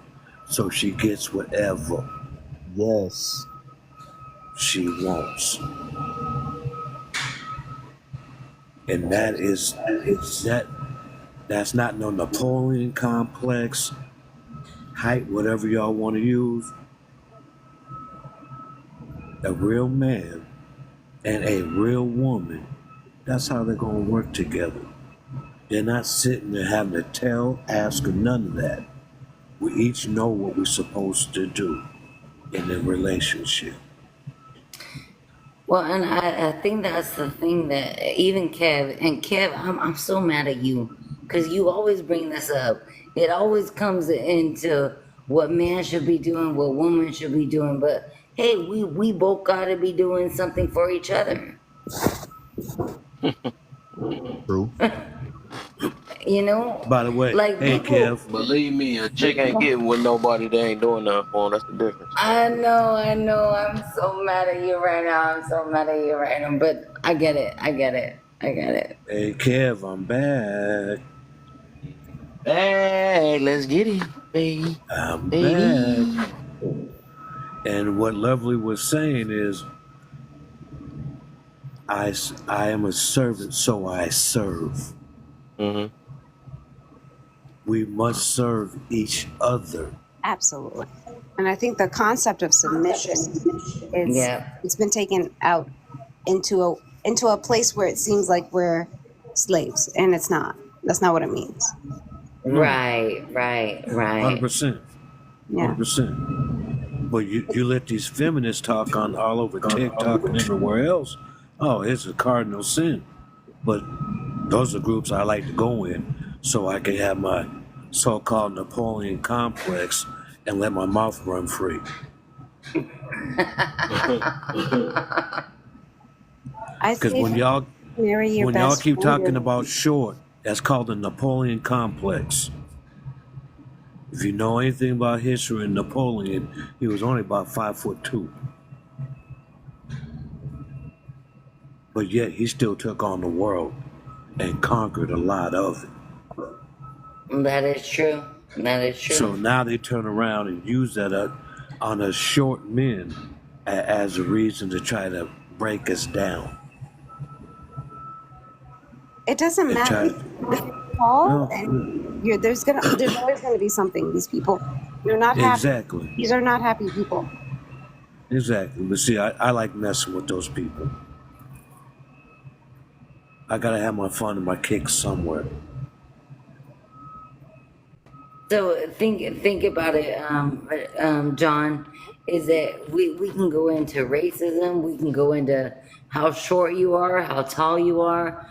Speaker 8: So she gets whatever
Speaker 2: Yes.
Speaker 8: she wants. And that's not no Napoleon complex, height, whatever y'all want to use. a real man and a real woman, that's how they're going to work together. They're not sitting there having to tell, ask, or none of that. We each know what we're supposed to do in a relationship.
Speaker 3: Well, and I think that's the thing that even Kev, I'm so mad at you because you always bring this up. It always comes into what man should be doing, what woman should be doing. But hey, we both got to be doing something for each other.
Speaker 2: True.
Speaker 3: You know,
Speaker 8: By the way,
Speaker 3: like
Speaker 8: hey
Speaker 3: people.
Speaker 8: Kev,
Speaker 1: Believe me, a chick ain't getting with nobody that ain't doing nothing for him. That's the difference.
Speaker 3: I know. I'm so mad at you right now. I'm so mad at you right now. But I get it.
Speaker 8: hey Kev, I'm back.
Speaker 1: Hey, let's get it, baby.
Speaker 8: I'm
Speaker 1: Baby.
Speaker 8: back. And what Lovely was saying is, I am a servant, so I serve.
Speaker 1: Mm-hmm.
Speaker 8: We must serve each other.
Speaker 4: Absolutely. And I think the concept of submission is
Speaker 3: Yeah.
Speaker 4: it's been taken out into a place where it seems like we're slaves, and it's not. That's not what it means.
Speaker 3: Right.
Speaker 8: 100%.
Speaker 4: Yeah.
Speaker 8: 100%. But you let these feminists talk on all over TikTok and everywhere else. Oh, it's a cardinal sin. But those are groups I like to go in so I can have my so-called Napoleon complex and let my mouth run free.
Speaker 4: I
Speaker 8: Because
Speaker 4: think
Speaker 8: when y'all keep
Speaker 4: friend,
Speaker 8: talking about short, that's called the Napoleon complex. If you know anything about history in Napoleon, he was only about 5'2". But yet he still took on the world and conquered a lot of it.
Speaker 3: That is true.
Speaker 8: So now they turn around and use that on us short men as a reason to try to break us down.
Speaker 4: it doesn't matter. If you're tall and there's always gonna be something. These people, you're not happy.
Speaker 8: Exactly.
Speaker 4: These are not happy people.
Speaker 8: Exactly. But see, I like messing with those people. I gotta have my fun and my kicks somewhere.
Speaker 3: So think about it, John. Is that we can go into racism, we can go into how short you are, how tall you are,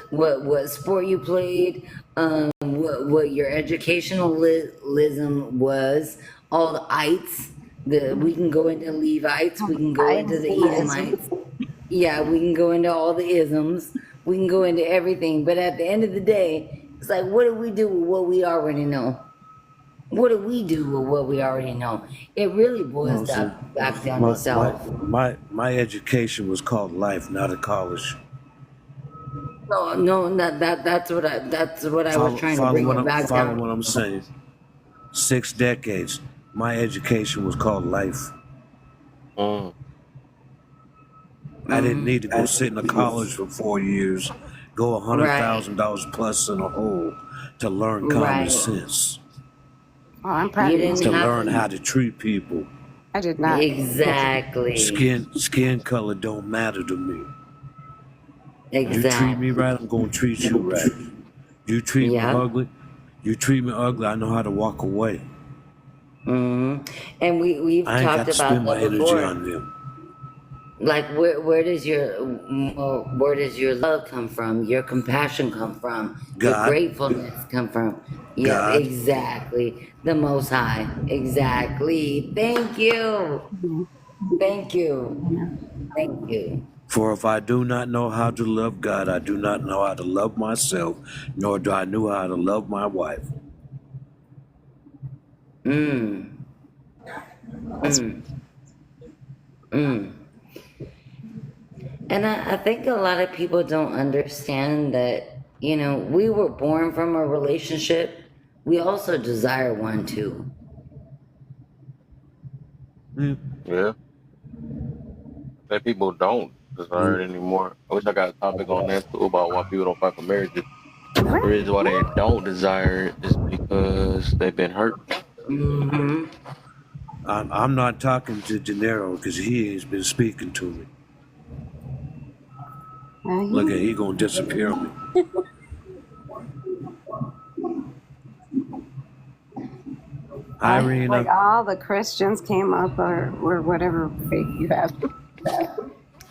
Speaker 3: what sport you played, what your educationalism was, all the ites. We can go into Levites, we can go into the Edomites. Yeah, we can go into all the isms. We can go into everything. But at the end of the day, it's like, what do we do with what we already know? What do we do with what we already know? It really boils back down to self.
Speaker 8: My education was called life, not a college.
Speaker 3: No, that's what I was trying to bring it back
Speaker 8: Follow
Speaker 3: down.
Speaker 8: what I'm saying. 6 decades. My education was called life. I didn't need to go sit in a college for 4 years, go $100,000 plus in a hole to learn common sense.
Speaker 4: Oh, I'm proud of you.
Speaker 8: To learn how to treat people.
Speaker 4: I did not.
Speaker 3: Exactly.
Speaker 8: Skin color don't matter to me.
Speaker 3: Exactly.
Speaker 8: You treat me right, I'm gonna treat you right. You treat me ugly, I know how to walk away.
Speaker 3: And we've
Speaker 8: I ain't
Speaker 3: talked
Speaker 8: got to
Speaker 3: about
Speaker 8: spend my
Speaker 3: that
Speaker 8: energy
Speaker 3: before.
Speaker 8: on them.
Speaker 3: Like where does your love come from? Your compassion come from?
Speaker 8: God.
Speaker 3: Your gratefulness come from? Yeah,
Speaker 8: God.
Speaker 3: exactly. The Most High. Exactly. Thank you.
Speaker 8: For if I do not know how to love God, I do not know how to love myself, nor do I know how to love my wife.
Speaker 3: And I think a lot of people don't understand that, we were born from a relationship. We also desire one too.
Speaker 1: Yeah. That people don't desire it anymore. I wish I got a topic on that too about why people don't fight for marriages. The reason why they don't desire it is because they've been hurt.
Speaker 8: I'm not talking to De Niro because he ain't been speaking to me. Look at he gonna disappear on me. Hi,
Speaker 4: Like
Speaker 8: Rena.
Speaker 4: all the Christians came up or whatever faith you have.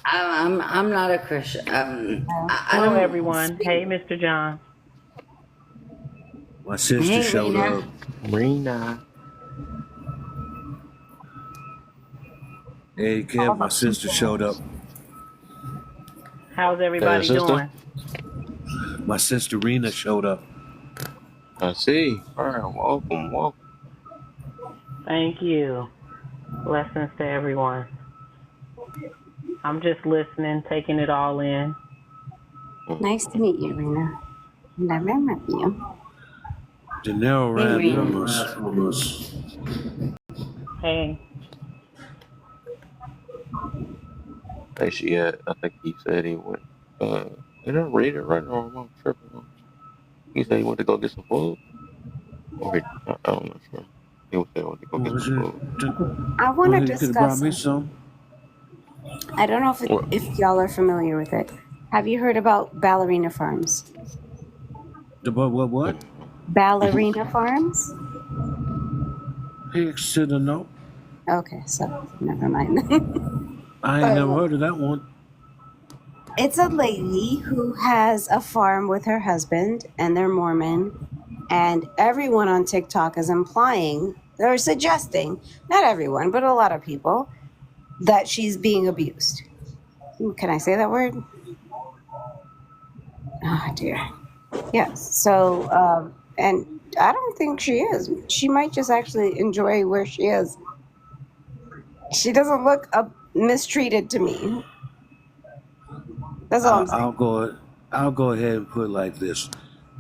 Speaker 3: I'm not a Christian. I
Speaker 9: Hello,
Speaker 3: don't
Speaker 9: everyone.
Speaker 3: speak.
Speaker 9: Hey, Mr. John.
Speaker 8: My sister
Speaker 3: Hey,
Speaker 8: showed up.
Speaker 3: Rena.
Speaker 1: Rena.
Speaker 8: Hey, Kev, my sister showed up.
Speaker 9: How's
Speaker 1: That's your
Speaker 9: everybody
Speaker 1: sister?
Speaker 9: doing?
Speaker 8: My sister Rena showed up.
Speaker 1: I see. All right, welcome, welcome.
Speaker 9: Thank you. Blessings to everyone. I'm just listening, taking it all in.
Speaker 4: Nice to meet you, Rena. Never met you.
Speaker 8: De Niro
Speaker 3: Hey,
Speaker 8: ran
Speaker 3: Rena.
Speaker 8: from us.
Speaker 9: Hey,
Speaker 1: Hey, she had, I think he said he went, did I read it right or am I tripping? He said he went to go get some food? Or he, I'm not sure. He said he went to go get
Speaker 8: Was
Speaker 1: some
Speaker 8: it?
Speaker 1: food.
Speaker 4: I want to
Speaker 8: Well, you could have brought
Speaker 4: discuss
Speaker 8: me
Speaker 4: something.
Speaker 8: some.
Speaker 4: I don't know
Speaker 1: What?
Speaker 4: if y'all are familiar with it. Have you heard about ballerina farms?
Speaker 8: The what?
Speaker 4: Ballerina farms?
Speaker 8: He should have known.
Speaker 4: Okay, so never mind.
Speaker 8: I ain't
Speaker 4: But
Speaker 8: never heard of that one.
Speaker 4: it's a lady who has a farm with her husband, and they're Mormon. And everyone on TikTok is implying or suggesting, not everyone, but a lot of people, that she's being abused. Can I say that word? Oh, dear. Yes. So, and I don't think she is. She might just actually enjoy where she is. She doesn't look mistreated to me. That's all
Speaker 8: I,
Speaker 4: I'm
Speaker 8: I'll
Speaker 4: saying.
Speaker 8: go. I'll go ahead and put it like this.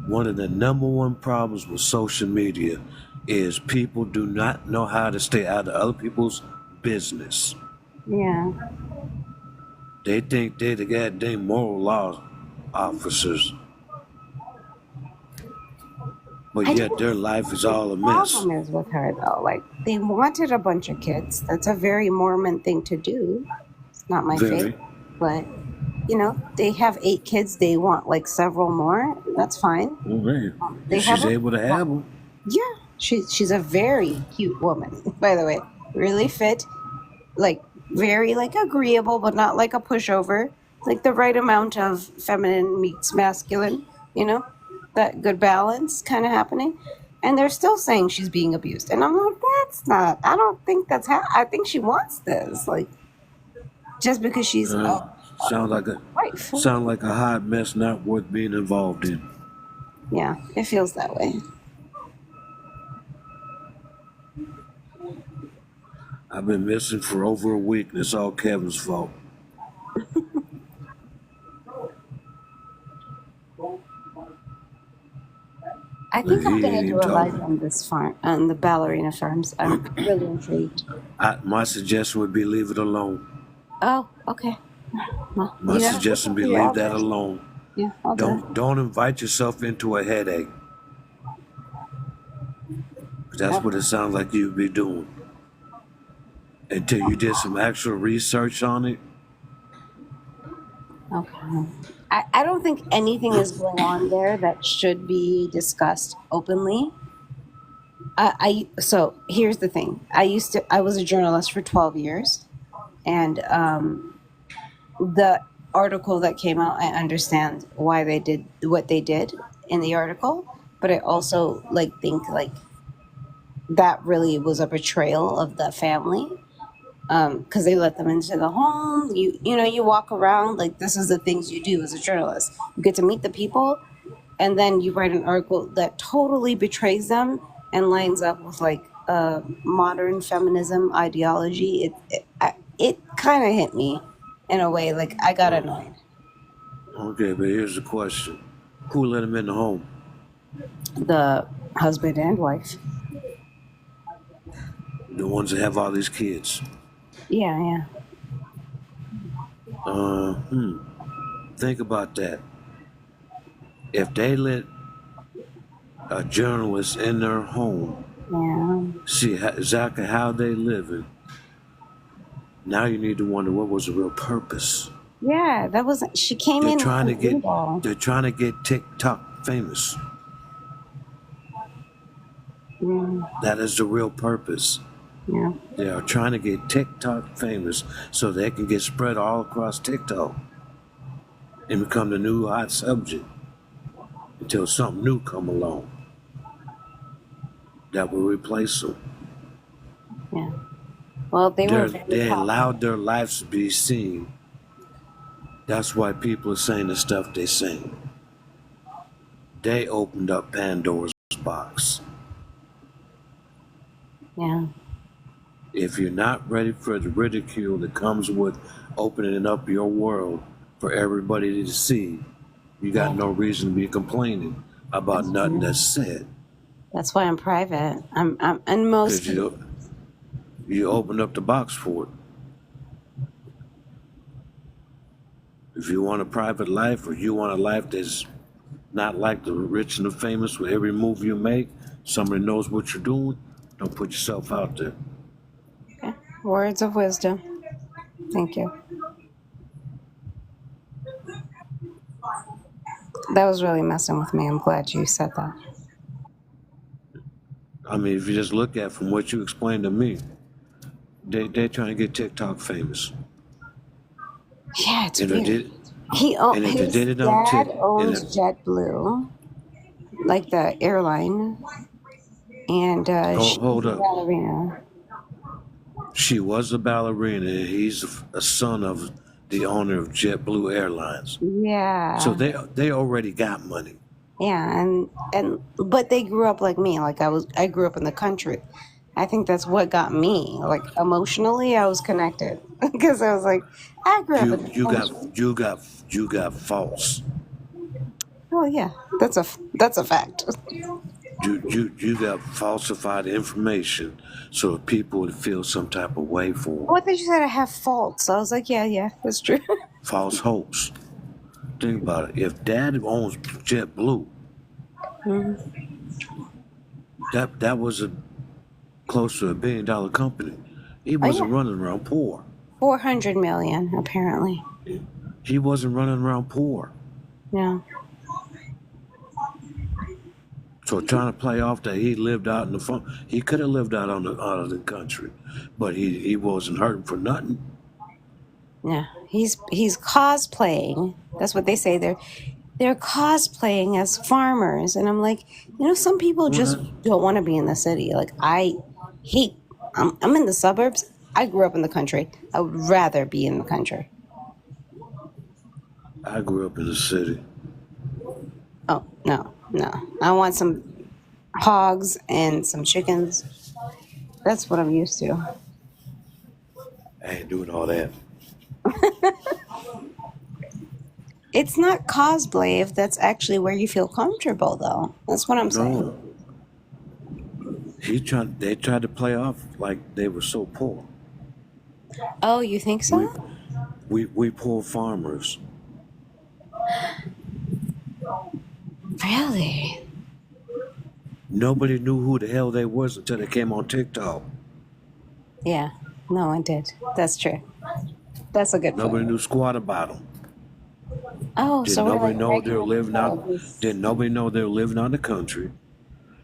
Speaker 8: One of the number one problems with social media is people do not know how to stay out of other people's business.
Speaker 4: Yeah.
Speaker 8: They think they're the goddamn moral law officers, but
Speaker 4: I
Speaker 8: yet
Speaker 4: don't
Speaker 8: their life is
Speaker 4: the
Speaker 8: all a mess.
Speaker 4: problem is with her though. Like they wanted a bunch of kids. That's a very Mormon thing to do. It's not my faith,
Speaker 8: Very.
Speaker 4: but they have 8 kids. They want like several more. That's fine.
Speaker 8: Okay.
Speaker 4: They
Speaker 8: If
Speaker 4: have
Speaker 8: she's
Speaker 4: a
Speaker 8: able to have them.
Speaker 4: yeah. She's a very cute woman, by the way. Really fit, like very like agreeable, but not like a pushover. Like the right amount of feminine meets masculine. You know, that good balance kind of happening. And they're still saying she's being abused, and I'm like, that's not. I don't think that's how. I think she wants this, like just because she's
Speaker 8: Uh,
Speaker 4: a
Speaker 8: sound like a
Speaker 4: wife.
Speaker 8: sound like a hot mess not worth being involved in.
Speaker 4: Yeah, it feels that way.
Speaker 8: I've been missing for over a week, and it's all Kevin's fault.
Speaker 4: I
Speaker 8: Look,
Speaker 4: think I'm
Speaker 8: he ain't
Speaker 4: gonna do
Speaker 8: even
Speaker 4: a live
Speaker 8: talking.
Speaker 4: on this farm, on the ballerina farms. I'm really intrigued.
Speaker 8: My suggestion would be leave it alone.
Speaker 4: Oh, okay. Well,
Speaker 8: My
Speaker 4: you gotta put
Speaker 8: suggestion
Speaker 4: your
Speaker 8: would be
Speaker 4: fear
Speaker 8: leave
Speaker 4: out
Speaker 8: that
Speaker 4: there.
Speaker 8: alone.
Speaker 4: Yeah, I'll do it.
Speaker 8: Don't invite yourself into a headache. 'Cause that's what it sounds like you'd be doing. Until you did some actual research on it.
Speaker 4: Okay. I don't think anything is going on there that should be discussed openly. So here's the thing. I was a journalist for 12 years, and the article that came out, I understand why they did what they did in the article, but I also think that really was a betrayal of the family, because they let them into the home. You walk around, like, this is the things you do as a journalist. You get to meet the people, and then you write an article that totally betrays them and lines up with modern feminism ideology. It kind of hit me in a way, like I got annoyed.
Speaker 8: Okay, but here's the question: who let him in the home?
Speaker 4: The husband and wife.
Speaker 8: The ones that have all these kids.
Speaker 4: Yeah, yeah.
Speaker 8: Uh, Think about that. If they let a journalist in their home
Speaker 5: Yeah.
Speaker 8: See exactly how they living. Now you need to wonder what was the real purpose.
Speaker 5: Yeah, that wasn't. She came
Speaker 8: They're
Speaker 5: in
Speaker 8: trying to get
Speaker 5: evil.
Speaker 8: they're trying to get TikTok famous.
Speaker 5: Mm,
Speaker 8: That is the real purpose.
Speaker 5: yeah.
Speaker 8: They are trying to get TikTok famous so they can get spread all across TikTok and become the new hot subject until something new come along that will replace them.
Speaker 5: Yeah. Well, they were very
Speaker 8: They
Speaker 5: popular.
Speaker 8: allowed their lives to be seen. That's why people are saying the stuff they sing. They opened up Pandora's box.
Speaker 5: Yeah.
Speaker 8: If you're not ready for the ridicule that comes with opening up your world for everybody to see, you got
Speaker 5: Yeah.
Speaker 8: no reason to be complaining about
Speaker 5: That's
Speaker 8: nothing
Speaker 5: true.
Speaker 8: that's said.
Speaker 5: That's why I'm private. I'm in most
Speaker 8: Because
Speaker 5: cases.
Speaker 8: you opened up the box for it. If you want a private life or you want a life that's not like the rich and the famous, where every move you make, somebody knows what you're doing, don't put yourself out there.
Speaker 5: Okay. Words of wisdom. Thank you. That was really messing with me. I'm glad you said that.
Speaker 8: I mean, if you just look at from what you explained to me, they're trying to get TikTok famous.
Speaker 5: Yeah, it's
Speaker 8: And if they
Speaker 5: weird.
Speaker 8: did, and if they
Speaker 5: His
Speaker 8: did it on
Speaker 5: dad
Speaker 8: Tik, and
Speaker 5: owns JetBlue, like the airline, and she's
Speaker 8: hold
Speaker 5: a
Speaker 8: up,
Speaker 5: ballerina.
Speaker 8: she was a ballerina. And he's a son of the owner of JetBlue Airlines. So
Speaker 5: Yeah,
Speaker 8: they already got money.
Speaker 5: yeah, and but they grew up like me. Like I grew up in the country. I think that's what got me. Like emotionally, I was connected because I was like, I grew up in
Speaker 8: You
Speaker 5: the
Speaker 8: you got
Speaker 5: country.
Speaker 8: you got you got false.
Speaker 5: Oh yeah, that's a fact.
Speaker 8: You got falsified information so that people would feel some type of way for
Speaker 5: Oh,
Speaker 8: them.
Speaker 5: I thought you said I have faults. I was like, yeah, that's true.
Speaker 8: False hopes. Think about it. If Dad owns JetBlue,
Speaker 5: Mhm.
Speaker 8: that was a close to $1 billion company. He
Speaker 5: Oh yeah,
Speaker 8: wasn't running around poor.
Speaker 5: 400 million apparently.
Speaker 8: He wasn't running around poor.
Speaker 5: Yeah.
Speaker 8: So trying to play off that he lived out in the front, he could have lived out out of the country, but he wasn't hurting for nothing.
Speaker 5: Yeah, he's cosplaying. That's what they say. They're cosplaying as farmers, and I'm like, some people just
Speaker 8: Well,
Speaker 5: don't want to be in the city. Like I hate. I'm in the suburbs. I grew up in the country. I would rather be in the country.
Speaker 8: I grew up in the city.
Speaker 5: Oh no, no! I want some hogs and some chickens. That's what I'm used to.
Speaker 8: I ain't doing all that.
Speaker 5: It's not cosplay if that's actually where you feel comfortable, though. That's what I'm saying.
Speaker 8: No, they tried to play off like they were so poor.
Speaker 5: Oh, you think
Speaker 8: We
Speaker 5: so?
Speaker 8: we poor farmers.
Speaker 5: Really?
Speaker 8: Nobody knew who the hell they was until they came on TikTok.
Speaker 5: Yeah. No, I did. That's true. That's a good
Speaker 8: Nobody
Speaker 5: point.
Speaker 8: knew squat about them.
Speaker 5: Oh,
Speaker 8: Didn't
Speaker 5: so we're
Speaker 8: nobody
Speaker 5: like
Speaker 8: know they were
Speaker 5: regular
Speaker 8: living out?
Speaker 5: people.
Speaker 8: Didn't nobody know they were living out in the country?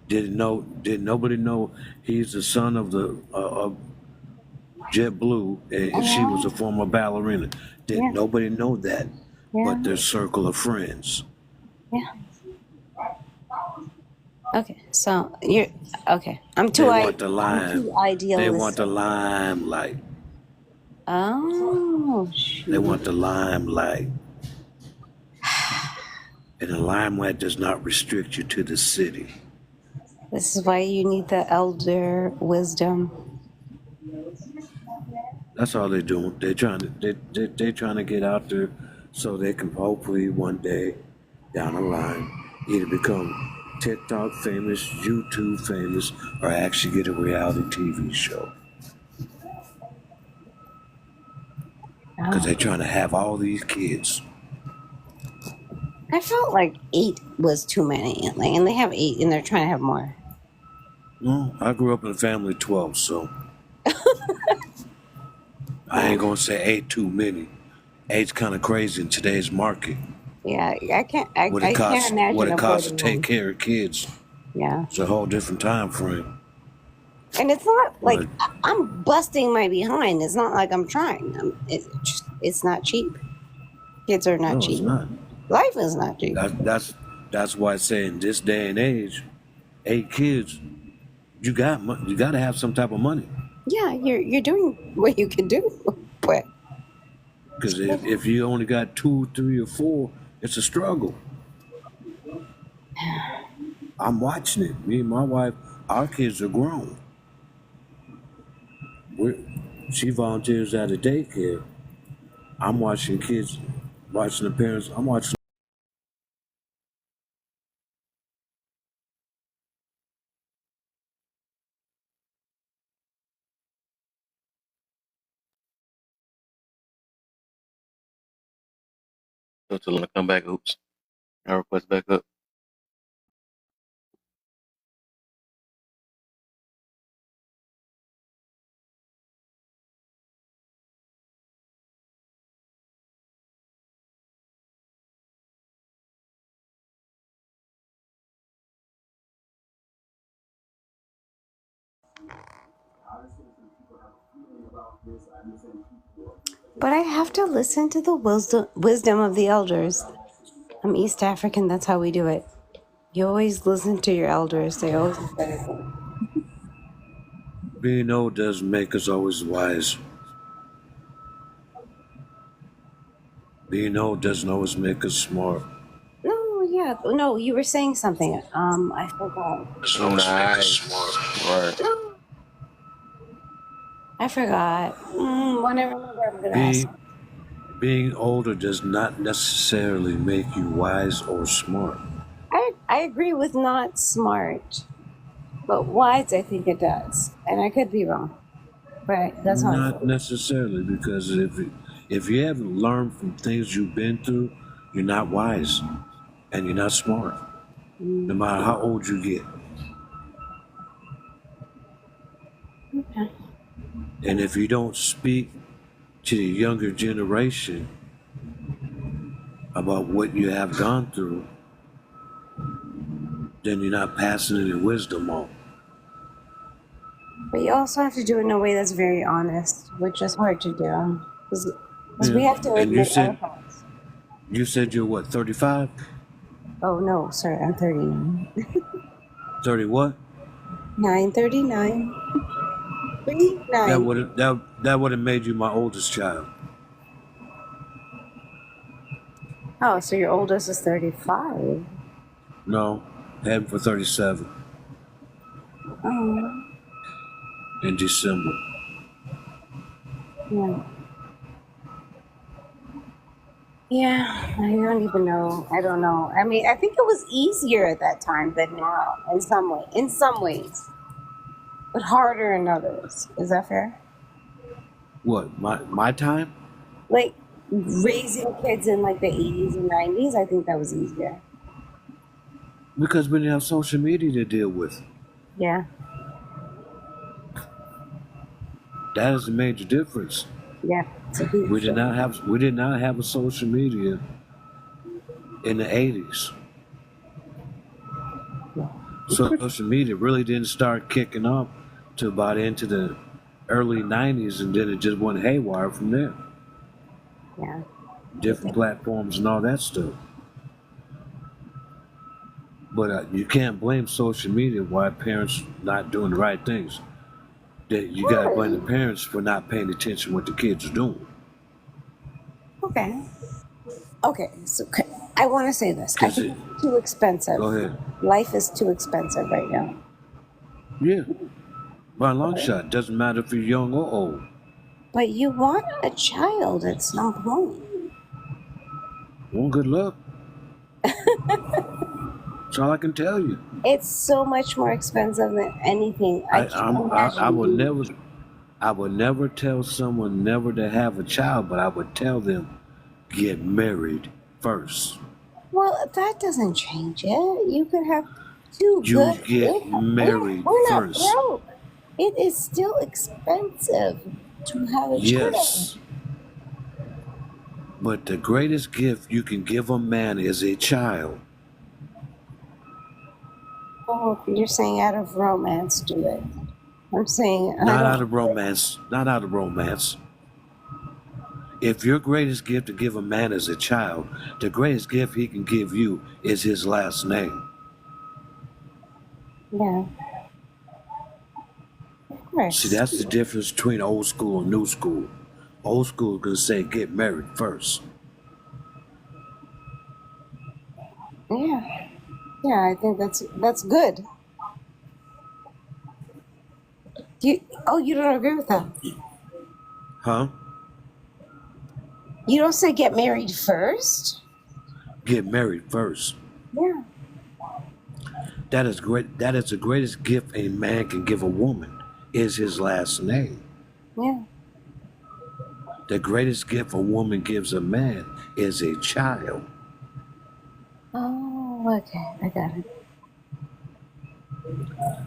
Speaker 8: Didn't nobody know he's the son of the of JetBlue and she was a
Speaker 5: Oh,
Speaker 8: former ballerina? Didn't
Speaker 5: yeah,
Speaker 8: nobody know that? But
Speaker 5: yeah,
Speaker 8: their circle of friends.
Speaker 5: yeah. Okay, so you're okay.
Speaker 8: They want the
Speaker 5: I'm too
Speaker 8: They want the
Speaker 5: idealistic.
Speaker 8: limelight.
Speaker 5: Oh,
Speaker 8: They
Speaker 5: shoot.
Speaker 8: want the limelight. And the limelight does not restrict you to the city.
Speaker 5: This is why you need the elder wisdom.
Speaker 8: That's all they're doing. They're trying to get out there so they can hopefully one day down the line either become TikTok famous, YouTube famous, or actually get a reality TV show. Because
Speaker 5: Oh.
Speaker 8: they're trying to have all these kids.
Speaker 5: I felt like 8 was too many. Like, and they have 8, and they're trying to have more.
Speaker 8: Well, I grew up in a family of 12, so I ain't gonna say 8 too many. 8's kind of crazy in today's market.
Speaker 4: Yeah, I can't.
Speaker 8: What it
Speaker 4: I can't
Speaker 8: costs, what
Speaker 4: imagine
Speaker 8: it costs to
Speaker 4: affording
Speaker 8: take
Speaker 4: one.
Speaker 8: care of kids.
Speaker 4: Yeah,
Speaker 8: It's a whole different time frame.
Speaker 4: and it's not like
Speaker 8: But
Speaker 4: I'm busting my behind. It's not like I'm trying. It's not cheap. Kids are not
Speaker 8: no, it's
Speaker 4: cheap.
Speaker 8: not.
Speaker 4: Life is not cheap.
Speaker 8: That's why I say in this day and age, 8 kids, you got to have some type of money.
Speaker 4: Yeah, you're doing what you can do, but
Speaker 8: Because if you only got 2, 3, or 4, it's a struggle. I'm watching it. Me and my wife, our kids are grown. We're, she volunteers at a daycare. I'm watching kids, watching the parents. I'm watching.
Speaker 1: So to let her come back. Oops. I request back up.
Speaker 4: I have to listen to the wisdom of the elders. I'm East African. That's how we do it. You always listen to your elders. They always.
Speaker 8: Being old doesn't make us always wise. Being old doesn't always make us smart.
Speaker 4: No, yeah, no. You were saying something. I forgot.
Speaker 8: Doesn't always make us
Speaker 1: Nice.
Speaker 8: smart.
Speaker 1: Right.
Speaker 4: I forgot. When I remember, I'm gonna ask.
Speaker 8: Being older does not necessarily make you wise or smart.
Speaker 4: I agree with not smart, but wise. I think it does, and I could be wrong. But that's how I
Speaker 8: Not
Speaker 4: feel.
Speaker 8: necessarily, because if you haven't learned from things you've been through, you're not wise and you're not smart, no
Speaker 4: Mm,
Speaker 8: matter how old you get.
Speaker 4: okay.
Speaker 8: And if you don't speak to the younger generation about what you have gone through, then you're not passing any wisdom on.
Speaker 4: But you also have to do it in a way that's very honest, which is hard to do because we
Speaker 8: Yeah.
Speaker 4: have to
Speaker 8: And you
Speaker 4: admit our
Speaker 8: said
Speaker 4: faults.
Speaker 8: you said you're what, 35?
Speaker 4: Oh no, sorry, I'm 39.
Speaker 8: 30 what?
Speaker 4: 939.
Speaker 8: That
Speaker 4: 39.
Speaker 8: would have made you my oldest child.
Speaker 4: Oh, so your oldest is 35.
Speaker 8: No, heading for 37
Speaker 4: Oh,
Speaker 8: in December.
Speaker 4: yeah. Yeah, I don't even know. I don't know. I mean, I think it was easier at that time than now in some way. In some ways, but harder in others. Is that fair?
Speaker 8: What, my time?
Speaker 4: Like raising kids in like the 80s and 90s, I think that was easier.
Speaker 8: Because we didn't have social media to deal with.
Speaker 4: Yeah.
Speaker 8: That is a major difference.
Speaker 4: Yeah. It's a huge difference.
Speaker 8: We did not have a social media in the 80s.
Speaker 4: Yeah.
Speaker 8: Social media really didn't start kicking off to about into the early 90s, and then it just went haywire from there.
Speaker 4: Yeah.
Speaker 8: Different platforms and all that stuff. But you can't blame social media why parents not doing the right things. That you got to blame the parents for not paying attention what the kids are doing.
Speaker 4: Okay. Okay. So I want to say this. I
Speaker 8: Cause
Speaker 4: think it's too expensive.
Speaker 8: go ahead.
Speaker 4: Life is too expensive right now.
Speaker 8: Yeah, by a long shot. Doesn't matter if you're young or old.
Speaker 4: But you want a child at some point.
Speaker 8: Well, good luck. That's all I can tell you.
Speaker 4: It's so much more expensive than anything. I can't
Speaker 8: I
Speaker 4: imagine.
Speaker 8: would never tell someone never to have a child, but I would tell them get married first.
Speaker 4: Well, that doesn't change it. You could have too
Speaker 8: You
Speaker 4: good.
Speaker 8: get married
Speaker 4: We're not
Speaker 8: first.
Speaker 4: broke. It is still expensive to have a child.
Speaker 8: Yes. But the greatest gift you can give a man is a child.
Speaker 4: Oh, you're saying out of romance, do it. I'm saying I
Speaker 8: Not out
Speaker 4: don't.
Speaker 8: of romance. Not out of romance. If your greatest gift to give a man is a child, the greatest gift he can give you is his last name.
Speaker 4: Yeah, of
Speaker 8: See,
Speaker 4: course.
Speaker 8: that's the difference between old school and new school. Old school can say get married first.
Speaker 4: Yeah, yeah. I think that's good. You don't agree with that?
Speaker 8: Huh?
Speaker 4: You don't say get married first?
Speaker 8: Get married first.
Speaker 4: Yeah.
Speaker 8: That is great. That is the greatest gift a man can give a woman is his last name.
Speaker 4: Yeah.
Speaker 8: The greatest gift a woman gives a man is a child.
Speaker 4: Oh, okay. I got it.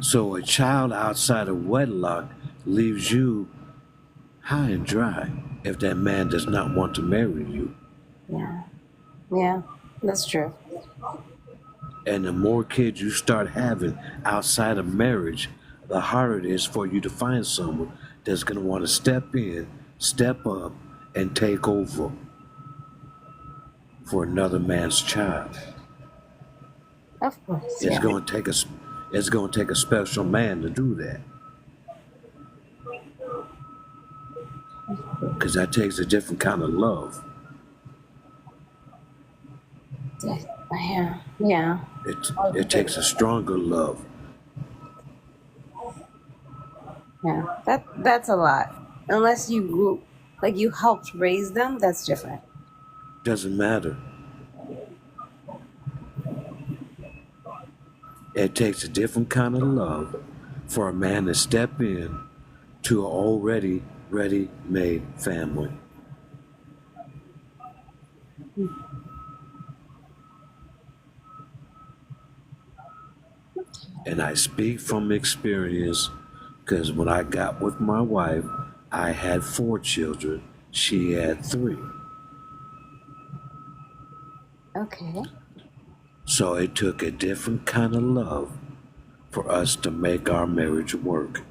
Speaker 8: So a child outside of wedlock leaves you high and dry if that man does not want to marry you.
Speaker 4: Yeah. Yeah. That's true.
Speaker 8: And the more kids you start having outside of marriage, the harder it is for you to find someone that's going to want to step in, step up, and take over for another man's child.
Speaker 4: Of course.
Speaker 8: It's
Speaker 4: Yeah.
Speaker 8: going to take a it's going to take a special man to do that, because that takes a different kind of love.
Speaker 4: Yeah. Yeah.
Speaker 8: It takes a stronger love.
Speaker 4: Yeah. That's a lot. Unless you helped raise them, that's different.
Speaker 8: Doesn't matter. It takes a different kind of love for a man to step in to an already ready-made family. And I speak from experience because when I got with my wife, I had 4 children. She had 3.
Speaker 4: Okay.
Speaker 8: So it took a different kind of love for us to make our marriage work.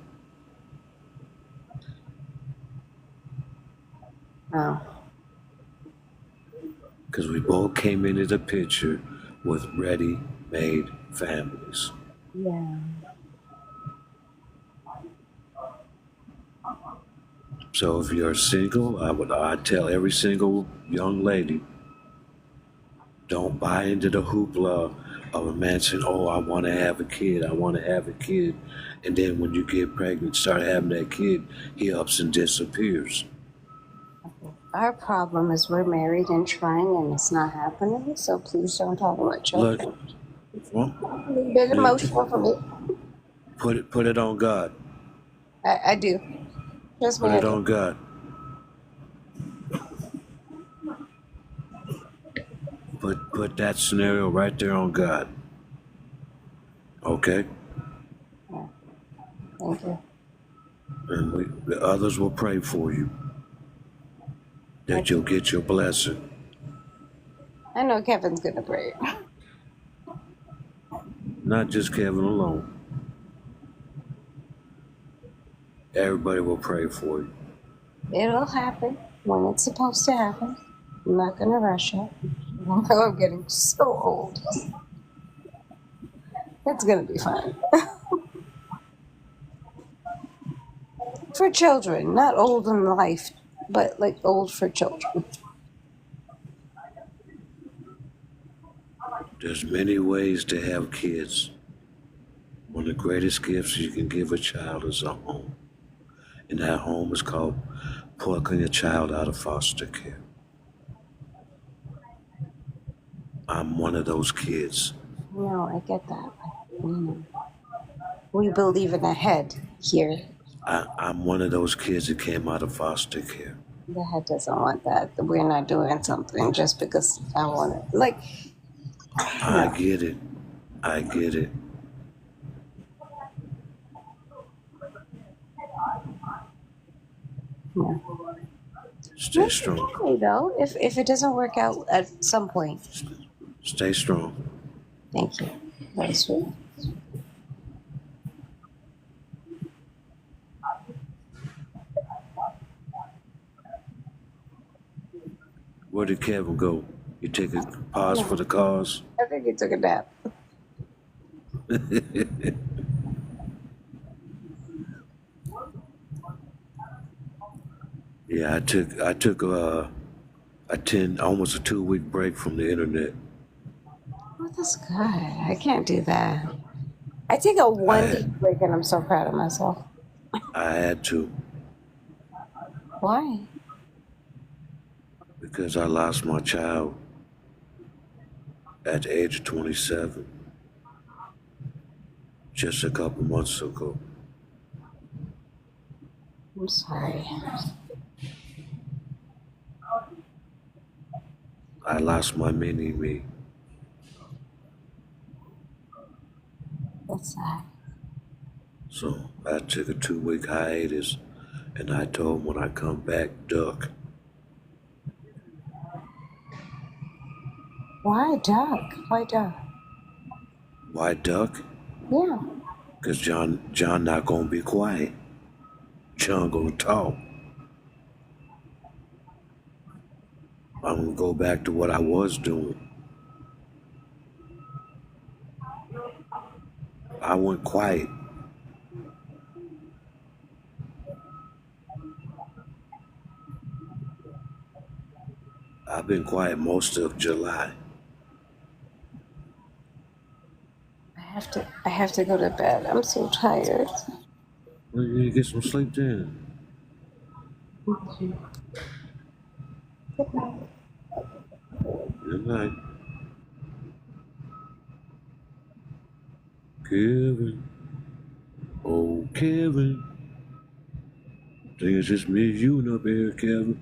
Speaker 4: Oh.
Speaker 8: Because we both came into the picture with ready-made families.
Speaker 4: Yeah.
Speaker 8: So if you're single, I tell every single young lady, don't buy into the hoopla of a man saying, "Oh, I want to have a kid. I want to have a kid," and then when you get pregnant, start having that kid, he ups and disappears.
Speaker 4: Our problem is we're married and trying and it's not happening, so please don't talk about
Speaker 8: Look,
Speaker 4: children.
Speaker 8: well,
Speaker 4: A little bit emotional for me.
Speaker 8: put it on God.
Speaker 4: I do. Trust me,
Speaker 8: Put
Speaker 4: I
Speaker 8: it
Speaker 4: do.
Speaker 8: on God. Put that scenario right there on God. Okay,
Speaker 4: Yeah. Thank you.
Speaker 8: and the others will pray for you that you'll get your blessing.
Speaker 4: I know Kevin's gonna pray.
Speaker 8: Not just Kevin alone. Everybody will pray for you.
Speaker 4: It'll happen when it's supposed to happen. I'm not gonna rush it. I know I'm getting so old. It's gonna be fine. For children, not old in life, but like old for children.
Speaker 8: There's many ways to have kids. One of the greatest gifts you can give a child is a home. And that home is called plucking a child out of foster care. I'm one of those kids.
Speaker 4: No, I get that. We believe in a head here.
Speaker 8: I'm one of those kids that came out of foster care.
Speaker 4: The head doesn't want that. We're not doing something just because I want it. Like,
Speaker 8: I get it. I get it.
Speaker 4: Yeah.
Speaker 8: Stay
Speaker 4: That's
Speaker 8: strong.
Speaker 4: okay though. If it doesn't work out at some point.
Speaker 8: Stay strong.
Speaker 4: Thank you. That's sweet.
Speaker 8: Where did Kevin go? You take a pause for the cause?
Speaker 4: I think he took a nap.
Speaker 8: Yeah, I took almost a 2 week break from the internet.
Speaker 4: Oh, that's good. I can't do that. I take a
Speaker 8: I
Speaker 4: 1 day
Speaker 8: had
Speaker 4: break and I'm so proud of myself.
Speaker 8: I had to
Speaker 4: Why?
Speaker 8: because I lost my child at the age of 27 just a couple months ago.
Speaker 4: I'm sorry.
Speaker 8: I lost my mini me.
Speaker 4: That's sad.
Speaker 8: So I took a 2 week hiatus and I told him when I come back, duck.
Speaker 4: Why duck? Why duck?
Speaker 8: Why duck?
Speaker 4: Yeah.
Speaker 8: Cause John not gonna be quiet. John gonna talk. I'm gonna go back to what I was doing. I went quiet. I've been quiet most of July.
Speaker 4: I have to go to bed. I'm so tired.
Speaker 8: Well, you need to get some sleep then. Good night. Kevin. Oh, Kevin. Think it's just me and you up here, Kevin.